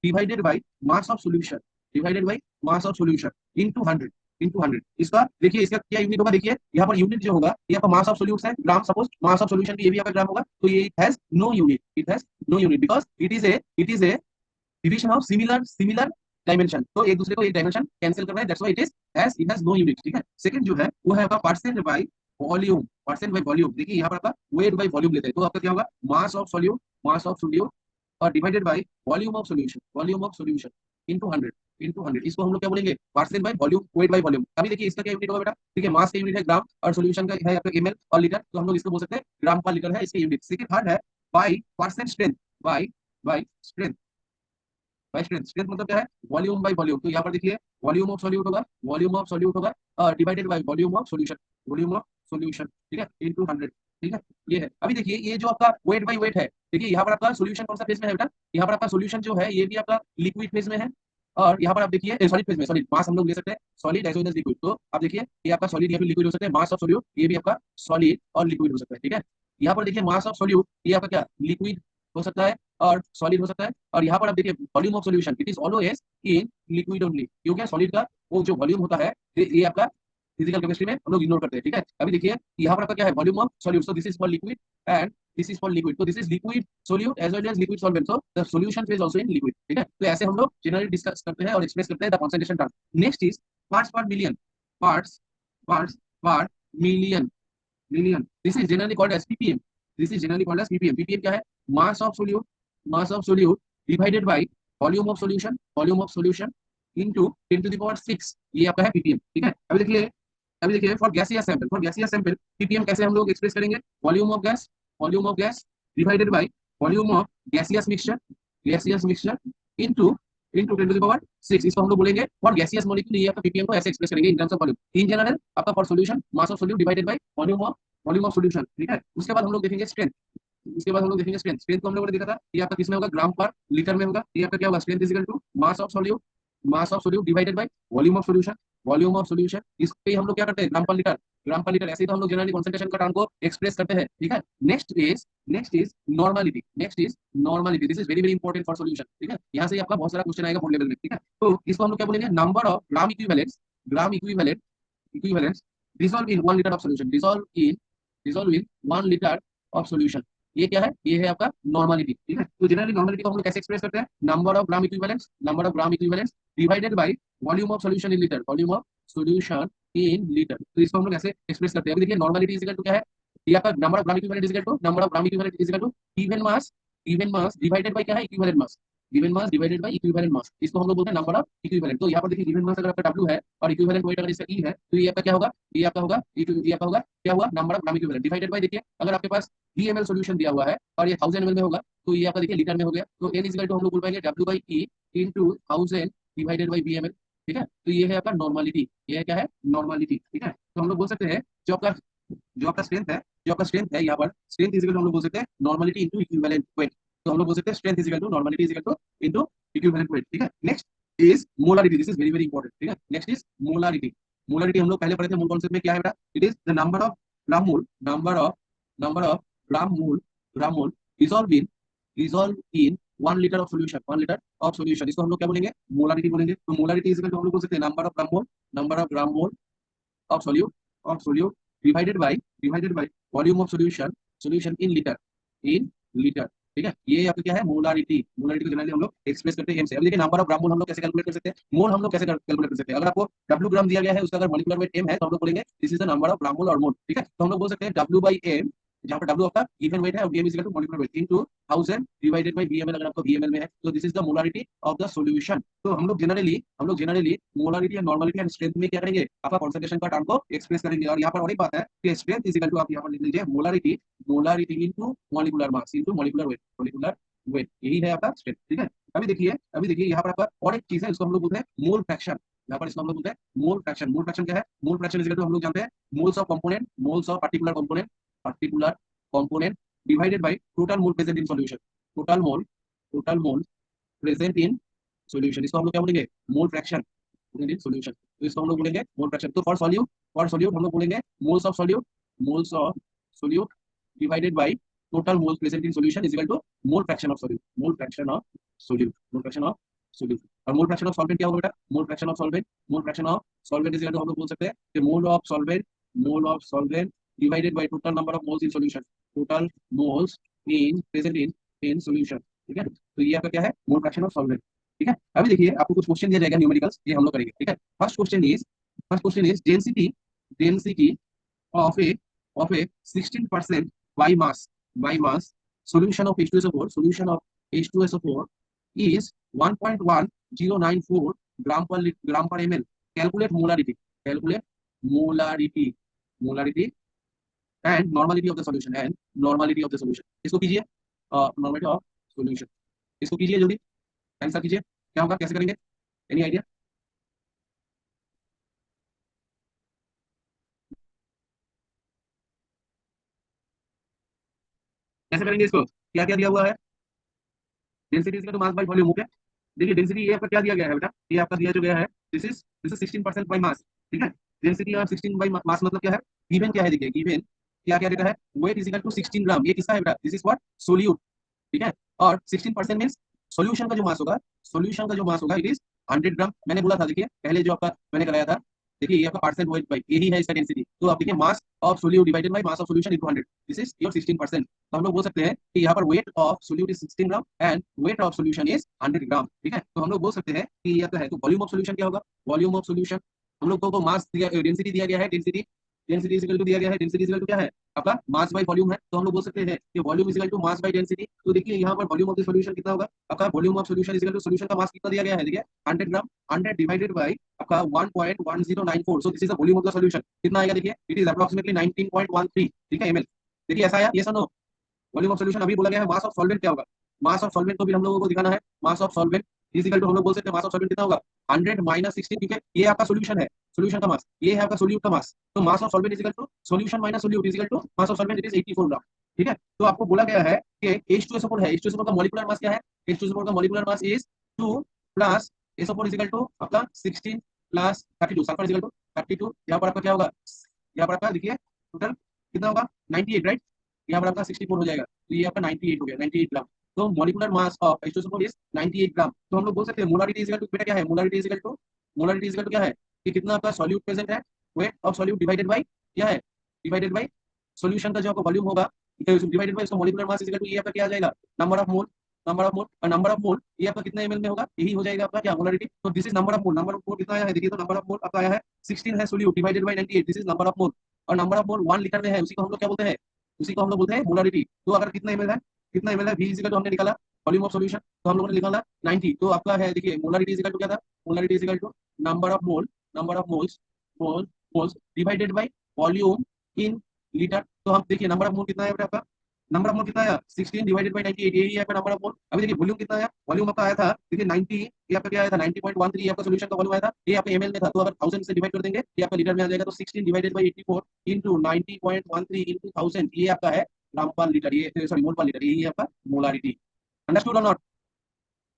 A: divided by mass of solution into 100। इसका देखिए इसका क्या यूनिट होगा? देखिए यहाँ पर यूनिट जो होगा ये आपका मास ऑफ सोल्यूट है gram, suppose mass of solution ये भी आपका ग्राम होगा, तो ये it has no unit because it is a division of similar dimension. तो एक दूसरे को एक डायमेंशन कैंसिल कर रहा है, that's why it has no unit. ठीक है, सेकंड जो है वो है आपका परसेंट बाय वॉल्यूम। देखिए यहाँ पर आपका वेट बाय वॉल्यूम लेते हैं, तो आपका क्या होगा? मास ऑफ सोल्यूट और divided by volume of solution into 100। इसको हम लोग क्या बोलेंगे? Percent by volume, weight by volume. अभी देखिए इसका क्या यूनिट होगा बेटा? ठीक है, मास का यूनिट है ग्राम और सोल्यूशन का है आपका ml और लीटर, तो हम लोग इसको बोल सकते हैं ग्राम पर लीटर है इसके यूनिट। सेकंड थर्ड है by percent strength, by strength strength मतलब क्या है? Volume by volume. तो यहाँ पर देखिए वॉल्यूम ऑफ सॉल्यूट होगा divided by volume of solution. ठीक है, इनटू 100। ठीक है, ये है। अभी देखिए ये जो आपका वेट बाय वेट है, देखिए यहाँ पर आपका सोल्यूशन कौन सा फेज में है बेटा? यहाँ पर आपका सोल्यूशन जो है ये भी आपका लिक्विड फेज में है, और यहाँ पर आप देखिए सॉलिड फेज में, सॉलिड मास हम लोग ले सकते हैं solid as well as liquid. तो आप देखिए ये आपका सॉलिड या फिर लिक्विड हो सकता है। मास ऑफ सोल्यूट ये भी आपका सॉलिड और लिक्विड हो सकता है। ठीक है, यहाँ पर देखिए मास ऑफ सोल्यूट ये आपका क्या? लिक्विड हो सकता है और सॉलिड हो सकता है, और यहाँ पर आप देखिए volume of solution it is always in liquid only, क्योंकि सॉलिड का वो जो वॉल्यूम होता है ये आपका फिजिकल केमिस्ट्री में हम लोग इग्नोर करते हैं, ठीक है। अभी देखिए यहाँ पर आपका क्या है, volume of solute, so this is for liquid and this is for liquid, तो this is liquid solute as well as liquid solvent, so the solution phase also in liquid, ठीक है। तो ऐसे हम लोग जनरली डिस्कस करते हैं और एक्सप्रेस करते हैं the concentration term. Next is parts per million, parts parts per million, million, this is generally called as PPM, this is generally called as PPM. PPM क्या है, mass of solute, mass of solute divided by volume of solution, volume of solution into 10 to the power 6, ये आपका है PPM, ठीक है। अभी देखिए for gaseous sample, for gaseous sample PPM कैसे हम लोग एक्सप्रेस करेंगे, volume of gas, volume of gas divided by volume of gaseous mixture, gaseous mixture into into 10 to the power 6, इसको हम लोग बोलेंगे फॉर गैसियस मॉलिक्यूल, ये आपका पीपीएम को ऐसे एक्सप्रेस करेंगे in terms of volume. In general आपका for solution mass of solute divided by volume of solution, ठीक है। उसके बाद हम लोग देखेंगे स्ट्रेंथ, उसके बाद हम लोग देखेंगे स्ट्रेंथ, स्ट्रेंथ को हम लोगों ने देखा था ये आपका किसमें होगा, ग्राम पर लीटर में होगा। ये आपका क्या होगा, strength is equal to mass of solute, mass of solute divided by volume of solution, volume of solution, इस पे हम लोग क्या करते हैं, ग्राम पर लीटर, ग्राम पर लीटर, ऐसे ही तो हम लोग जनरली कंसंट्रेशन का टर्म को एक्सप्रेस करते हैं, ठीक है। Next is normality, next is normality, this is very very important for solution, ठीक है। यहाँ से आपका बहुत सारा क्वेश्चन आएगा बोर्ड लेवल में, ठीक है। तो इसको हम लोग क्या बोलेंगे, number of gram equivalents, gram equivalents dissolve in 1 liter of solution, dissolve in 1 liter of solution, ये क्या है, ये है आपका नॉर्मलिटी, ठीक है। तो जनरली नॉर्मलिटी को हम लोग कैसे एक्सप्रेस करते हैं, number of gram equivalents, number of gram equivalents divided by volume of solution in litre, volume of solution in litre, तो इसको हम लोग ऐसे एक्सप्रेस करते हैं। अभी देखिए नॉर्मलिटी इज इक्वल टू क्या है, ये आपका number of gram equivalent is equal to, number of gram equivalent is equal to even mass divided by क्या है, equivalent mass, given mass divided by equivalent mass, इसको हम लोग बोलते हैं नंबर ऑफ इक्विवेलेंट। तो यहाँ पर देखिए गिवन मास अगर आपका W है और इक्विवेलेंट वेट अगर इसका E है, तो ये आपका क्या होगा, ये आपका होगा ये आपका होगा क्या हुआ, number of gram equivalent divided bye, देखिए अगर आपके पास 3 ml सॉल्यूशन दिया हुआ है और ये 1000 ml में होगा, तो ये आपका देखिए लीटर में हो गया, तो N इज इक्वल टू हम लोग बोल पाएंगे W/E into 1000 divided by VmL, ठीक है। तो ये है आपका नॉर्मलिटी, ये क्या है, नॉर्मलिटी, ठीक है। तो हम लोग बोल सकते हैं जो आपका स्ट्रेंथ है, जो आपका स्ट्रेंथ है यहाँ पर, स्ट्रेंथ इज इक्वल टू हम लोग बोल सकते हैं नॉर्मलिटी इनटू इक्विवेलेंट वेट, तो हम लोग बोल सकते हैं strength is equal to normality is equal to into equivalent weight, ठीक है। Next is molarity, this is very very important, ठीक है। नेक्स्ट इज मोलारिटी, मोलारिटी हम लोग पहले पढ़े थे मूल कॉन्सेप्ट में, क्या है बेटा, it is the number of gram mole, number of gram mole dissolve in 1 liter of solution, 1 liter of solution, इसको हम लोग क्या बोलेंगे, मोलारिटी बोलेंगे। तो मोलारिटी इज इक्वल टू हम लोग बोल सकते हैं number of gram mole of solute divided by volume of solution in liter, ठीक है। ये आपका क्या है, मोलारिटी, मोलारिटी को जनरली हम लोग एक्सप्रेस करते हैं एम से। अब देखिए नंबर ऑफ ग्राम मोल हम लोग कैसे कैलकुलेट कर सकते हैं, मोल हम लोग कैसे कैलकुलेट कर सकते हैं, अगर आपको W ग्राम दिया गया है, उसका अगर मॉलिक्यूलर वेट M है, तो हम लोग बोलेंगे this is the number of gram mole और मोल, ठीक है। तो हम लोग बोल सकते हैं W/M, जहाँ पर W आपका गिवन वेट है और M is equal to molecular weight into 1000 divided by VmL, अगर आपको VmL में है, तो this is the molarity of the solution. तो हम लोग generally molarity and normality and strength में क्या करेंगे, आपका कंसंट्रेशन का टर्म को एक्सप्रेस करेंगे। और यहाँ पर और एक बात है कि स्ट्रेंथ इज इक्वल टू, आप यहाँ पर लिख लीजिए molarity into molecular mass into molecular weight, यही है आपका स्ट्रेंथ, ठीक है। अभी देखिए यहाँ पर आपका और एक चीज है, इसको हम लोग बोलते हैं मोल फ्रैक्शन, यहाँ पर इसको हम लोग बोलते हैं मोल फ्रैक्शन। मोल फ्रैक्शन क्या है, mole fraction is equal to हम लोग जानते हैं moles of component, moles of particular component divided by total mole present in solution, total mole present in solution, इसको हम लोग क्या बोलेंगे, मोल फ्रैक्शन इन सॉल्यूशन, तो इसको हम लोग बोलेंगे मोल फ्रैक्शन। तो फॉर सॉल्यूट हम लोग बोलेंगे moles of solute divided by total moles present in solution is equal to mole fraction of solute, mole fraction of solute. और मोल फ्रैक्शन ऑफ सॉल्वेंट क्या होगा बेटा, mole fraction of solvent is equal to हम लोग बोल सकते हैं कि mole of solvent divided by total number of moles in solution, total moles in present in solution, ठीक है। तो ये आपका क्या है, मोल फ्रैक्शन ऑफ सॉल्वेंट, ठीक है। अभी देखिए आपको कुछ क्वेश्चन दिया जाएगा न्यूमेरिकल्स, ये हम लोग करेंगे, ठीक है। First question is density of a 16% by mass solution of H2SO4 is 1.1094 gram per ml. Calculate molarity and normality of the solution, इसको कीजिए, नॉर्मलिटी ऑफ सॉल्यूशन, इसको कीजिए जल्दी, आंसर कीजिए, क्या होगा, कैसे करेंगे, एनी आइडिया, कैसे करेंगे इसको, क्या क्या दिया हुआ है, density is to mass by volume, okay. देखिए डेंसिटी ये आपका क्या दिया गया है बेटा, ये आपका दिया जो गया है, दिस इज 16% बाय मास, ठीक है। डेंसिटी और 16 बाय मास मतलब क्या है, गिवन क्या है, देखिए गिवन क्या क्या देता है, वेट इज इक्वल टू 16 ग्राम, ये किसका है बेटा, दिस इज व्हाट, सोल्यूट, ठीक है। और 16% मींस सॉल्यूशन का जो मास होगा, इट इज 100 ग्राम। मैंने बोला था, देखिए पहले जो आपका मैंने कराया था देखिए ये आपका परसेंट वेट बाई यही है इसका डेंसिटी। तो आप देखिए मास of solute divided by mass of solution into 100, this is your 16%। तो हम लोग बोल सकते हैं कि यहाँ पर weight of solute is 16 gram and weight of solution is 100 ग्राम। ठीक है, तो हम लोग बोल सकते हैं कि ये आपका है। तो वॉल्यूम ऑफ सोल्यूशन क्या होगा? वॉल्यूम ऑफ सोल्यूशन हम लोग को मास दिया, डेंसिटी दिया गया है, density density is equal to दिया गया है, डेंसिटी इज इक्वल टू क्या है आपका मास बाई वॉल्यूम है। तो हम लोग बोल सकते हैं कि volume is equal to mass by density. तो देखिए यहाँ पर वॉल्यूम ऑफ द सॉल्यूशन कितना होगा आपका? Volume of solution is equal to solution का मास कितना दिया गया है? देखिए 100 ग्राम, 100 डिवाइडेड बाई आपका 1.1094। सो this is the volume of the solution. कितना आएगा? देखिए इट इज अप्रोक्सीमेटली 19.13। ठीक है, ml। देखिए ऐसा आया, ये सुनो। वॉल्यूम ऑफ सॉल्यूशन अभी बोला गया है। मास ऑफ सॉल्वेंट क्या होगा? मास ऑफ सॉल्वेंट को भी हम लोगों को दिखाना है। Mass of solvent is equal to हम लोग बोल सकते हैं मास ऑफ सॉल्वेंट कितना होगा? 100 माइनस 16, क्योंकि ये आपका सॉल्यूशन है, सॉल्यूशन का मास, ये है आपका सोल्यूट का मास। तो mass of solvent is equal to solution minus solute is equal to mass of solvent, it is 84 gram. ठीक है, तो आपको बोला गया है कि H2SO4 है, H2SO4 का मॉलिक्यूलर मास क्या है? H2SO4 का molecular mass is 2 plus SO4 is equal to आपका 16 plus 32, sulphur is equal to 32। यहाँ पर आपका क्या होगा? यहाँ पर आपका देखिए टोटल कितना होगा? 98, राइट? यहाँ पर आपका 64 हो जाएगा, तो ये आपका 98 हो गया, 98 ग्राम। तो molecular mass of H2SO4 is 98 ग्राम। तो हम लोग बोल सकते हैं मोलारिटी इज इक्वल टू, बेटा क्या है molarity is equal to? Molarity is equal to क्या है कि कितना आपका सॉल्यूट प्रेजेंट है, weight of solute divided by क्या है? डिवाइडेड बाय सॉल्यूशन का जो आपका वॉल्यूम होगा डिवाइडेड बाय इसका molecular mass is equal to ये आपका क्या आ जाएगा? Number of mole. Number of mole और नंबर ऑफ मोल ये आपका कितना एमएल में होगा? यही हो जाएगा आपका क्या? मोलारिटी। तो this is number of mole. Number of मोल कितना आया है? देखिए तो नंबर ऑफ मोल आपका आया है 16 है solute divided bye 98, this is number of mole. और नंबर ऑफ मोल 1 लीटर में है, उसी को हम लोग क्या बोलते हैं? उसी को हम लोग बोलते हैं मोलारिटी। तो अगर कितना एमएल है, कितना एमएल है, v इज इक्वल टू हमने निकाला वॉल्यूम ऑफ सॉल्यूशन, तो हम लोगों ने निकाला 90। तो आपका है देखिए मोलारिटी इज इक्वल टू क्या था? Molarity is equal to number of mole, number of moles, moles divided by volume in litre. तो हम देखिए नंबर ऑफ मोल कितना है आपका? नंबर ऑफ मोल कितना आया? 16 डिवाइडेड बाय 98, यही है आपका नंबर ऑफ मोल। अभी देखिए वॉल्यूम कितना आया? वॉल्यूम आपका आया था देखिए 90, ये आपका क्या आया था? 90.13, ये आपका सॉल्यूशन का वॉल्यूम आया था, ये आपका एमएल में था। तो अगर 1000 से डिवाइड कर देंगे ये आपका लीटर में आ जाएगा। तो 16 डिवाइडेड बाय 84 इनटू 90.13 इनटू 1000, ये आपका है ग्राम पर लीटर, ये सॉरी मोल पर लीटर, यही है आपका मोलारिटी। अंडरस्टूड और नॉट?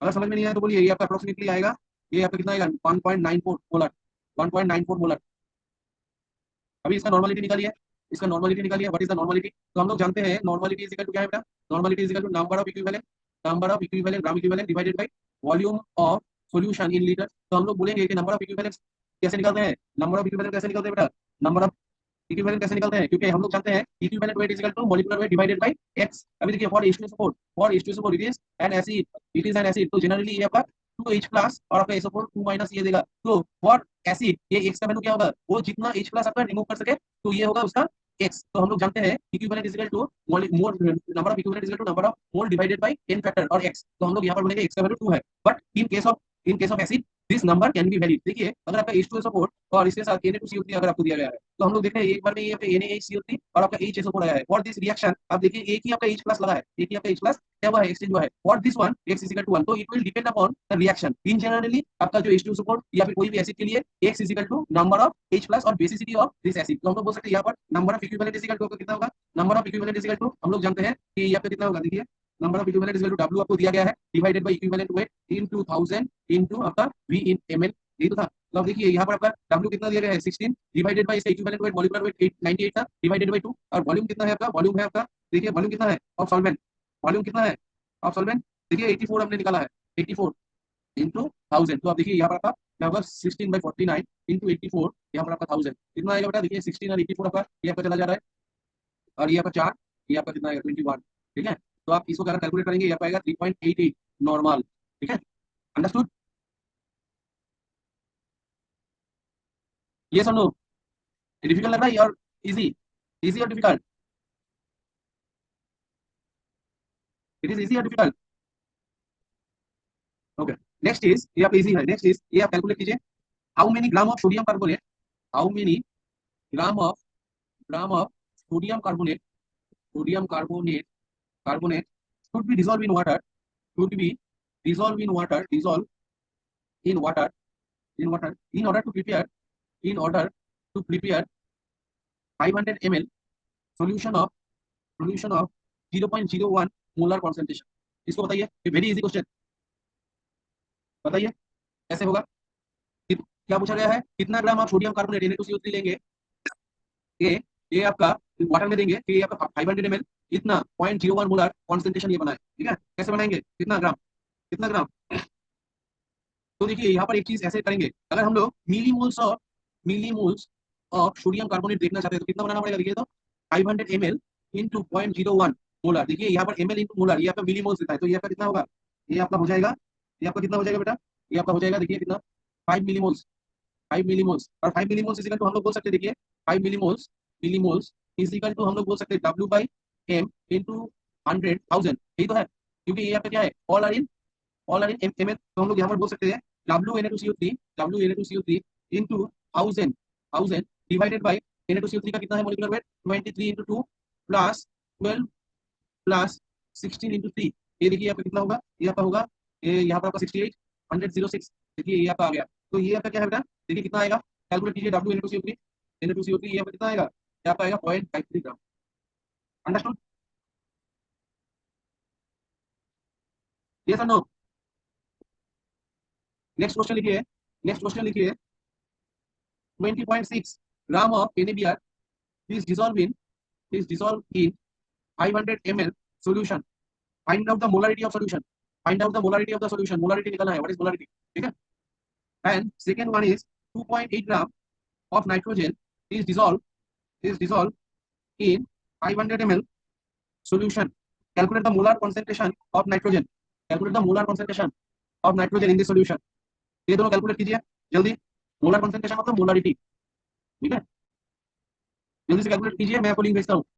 A: अगर समझ में नहीं आया तो बोलिए। ये आपका अप्रोक्सीमेटली आएगा, ये आपका कितना आएगा? 1.94 मोलर, 1.94 मोलर। अभी इसका नॉर्मलिटी निकालिए, इसका नॉर्मलिटी निकालिए। What is the normality? तो हम लोग जानते हैं नॉर्मलिटी इज इक्वल टू क्या है बेटा? Normality is equal to number of equivalent, number of equivalent gram equivalent divided by volume of solution in litre. तो हम लोग बोलेंगे कि नंबर ऑफ इक्विवेलेंट कैसे निकालते हैं? नंबर ऑफ इक्विवेलेंट कैसे निकालते हैं बेटा? नंबर ऑफ इक्विवेलेंट कैसे निकालते हैं? क्योंकि हम लोग जानते हैं equivalent weight is equal to molecular weight divided by x। अभी देखिए for H2SO4, for H2SO4 it is an acid, it is an acid. तो जनरली ये आपका 2H प्लस और आपका SO4 2 माइनस ये देगा। तो फॉर एसिड ये x का वैल्यू क्या होगा? वो जितना H प्लस आपका रिमूव कर सके, तो ये होगा उसका x। तो हम लोग जानते हैं equivalent is equal to mole, number of equivalent is equal to number of mole divided by n factor और x। तो हम लोग यहाँ पर बोलेंगे x का वैल्यू 2 है। But in case of acid this number can be valid. देखिए अगर आपका H2SO4 और इसके साथ Na2CO3 अगर आपको दिया गया है, तो हम लोग देखते हैं एक बार में ये आपका NaHCO3 और आपका HSO4 आया है। फॉर दिस रिएक्शन आप देखिए एक ही आपका H प्लस लगा है, एक ही आपका H प्लस क्या हुआ है? एक्सचेंज हुआ है। For this one x is equal to 1, तो it will depend upon the reaction. In generally आपका जो H2SO4 या फिर कोई भी एसिड के लिए x is equal to number of H plus और बेसिसिटी ऑफ दिस एसिड। तो हम लोग बोल सकते हैं यहाँ पर number of equivalent is equal to कितना होगा? Number of equivalent is equal to हम लोग जानते हैं कि यहाँ पे कितना होगा? देखिए number of equivalent is equal to W आपको दिया गया है divided by equivalent weight into 1000 into आपका V इन ml, यही तो था। तो अब देखिए यहाँ पर आपका W कितना दिया गया है? 16 डिवाइडेड बाय इसका इक्विवेलेंट वेट मॉलिक्यूलर वेट 98 था डिवाइडेड बाय 2। और वॉल्यूम कितना है आपका? वॉल्यूम है आपका देखिए वॉल्यूम कितना है ऑफ सॉल्वेंट? वॉल्यूम कितना है ऑफ सॉल्वेंट? देखिए 84 हमने निकाला है, 84 इनटू 1000। तो आप देखिए यहाँ पर आपका क्या होगा? 16 बाय 49 इनटू 84, यहाँ पर आपका 1000 कितना आएगा बेटा? देखिए 16 और 84 आपका ये आपका चला जा रहा है, और ये आपका 4, ये आपका कितना आएगा? 21। ठीक है, तो आप इसको अगर कैलकुलेट करेंगे ये आपका आएगा 3.88 नॉर्मल। ठीक है, अंडरस्टूड? ये सुनो, डिफिकल्ट लग रहा है और इजी? इजी और डिफिकल्ट? इट इज इजी और डिफिकल्ट? ओके, नेक्स्ट इज ये आप इजी है। नेक्स्ट इज ये आप कैलकुलेट कीजिए। How many gram of sodium carbonate, how many gram of sodium carbonate, sodium carbonate, carbonate should be dissolved in water, should be dissolved in water, dissolve in water, in water in order to prepare, in order to prepare 500 ml solution of, solution of 0.01 molar concentration। इसको बताइए, ये very easy question, बताइए कैसे होगा? क्या पूछा गया है? कितना ग्राम आप सोडियम कार्बोनेट Na2CO3 लेंगे, ये आपका वाटर में देंगे कि ये आपका 500 ml इतना 0.01 मोलर कॉन्सेंट्रेशन ये बनाए। ठीक है, कैसे बनाएंगे? कितना ग्राम, कितना ग्राम? तो देखिए यहाँ पर एक चीज ऐसे करेंगे, अगर हम लोग millimoles of millimoles of sodium carbonate देखना चाहते हैं तो कितना बनाना पड़ेगा, देखिए तो 500 ml इंटू 0.01 मोलर। देखिए यहाँ पर ml इंटू मोलर, ये आपका मिलीमोल्स देता है, तो ये आपका कितना होगा, ये आपका हो जाएगा, ये आपका कितना हो जाएगा बेटा, ये आपका हो जाएगा, देखिए कितना, 5 मिलीमोल्स। 5 मिलीमोल्स, और 5 मिलीमोल्स इजिकल टू हम लोग बोल सकते हैं, देखिए 5 मिलीमोल्स, मिलीमोल्स इजिकल टू हम लोग बोल सकते हैं W/M इंटू 100,000, यही तो है, क्योंकि ये आपका क्या है, all are in M L, तो हम लोग यहाँ पर बोल सकते हैं WN2CO3 into 1000 divided by Na2CO3 का कितना है molecular weight, 23 into 2 plus 12 plus 16 into 3, ये देखिए आपका कितना होगा, ये आपका होगा, ये यहाँ पर आपका 6806, देखिए ये आपका आ गया। तो ये आपका क्या है बेटा, देखिए कितना आएगा, कैलकुलेट कीजिए, W Na2CO3 ये आपका कितना आएगा, ये आपका आएगा 0.53 ग्राम। अंडरस्टूड, यस और नो। नेक्स्ट क्वेश्चन लिखिए, नेक्स्ट क्वेश्चन लिखिए, 20.6 gram of NaBr is dissolved in 500 ml solution. Find out the molarity of solution. Find out the molarity of the solution. Molarity निकालना है, what is molarity, ठीक है। And second one is 2.8 gram of nitrogen is dissolved in 500 ml solution. Calculate the molar concentration of nitrogen. Calculate the molar concentration of nitrogen in this solution. ये दोनों calculate कीजिए जल्दी। Molar concentration मतलब molarity, ठीक है, जल्दी से calculate कीजिए, मैं आपको लिंक भेजता हूँ।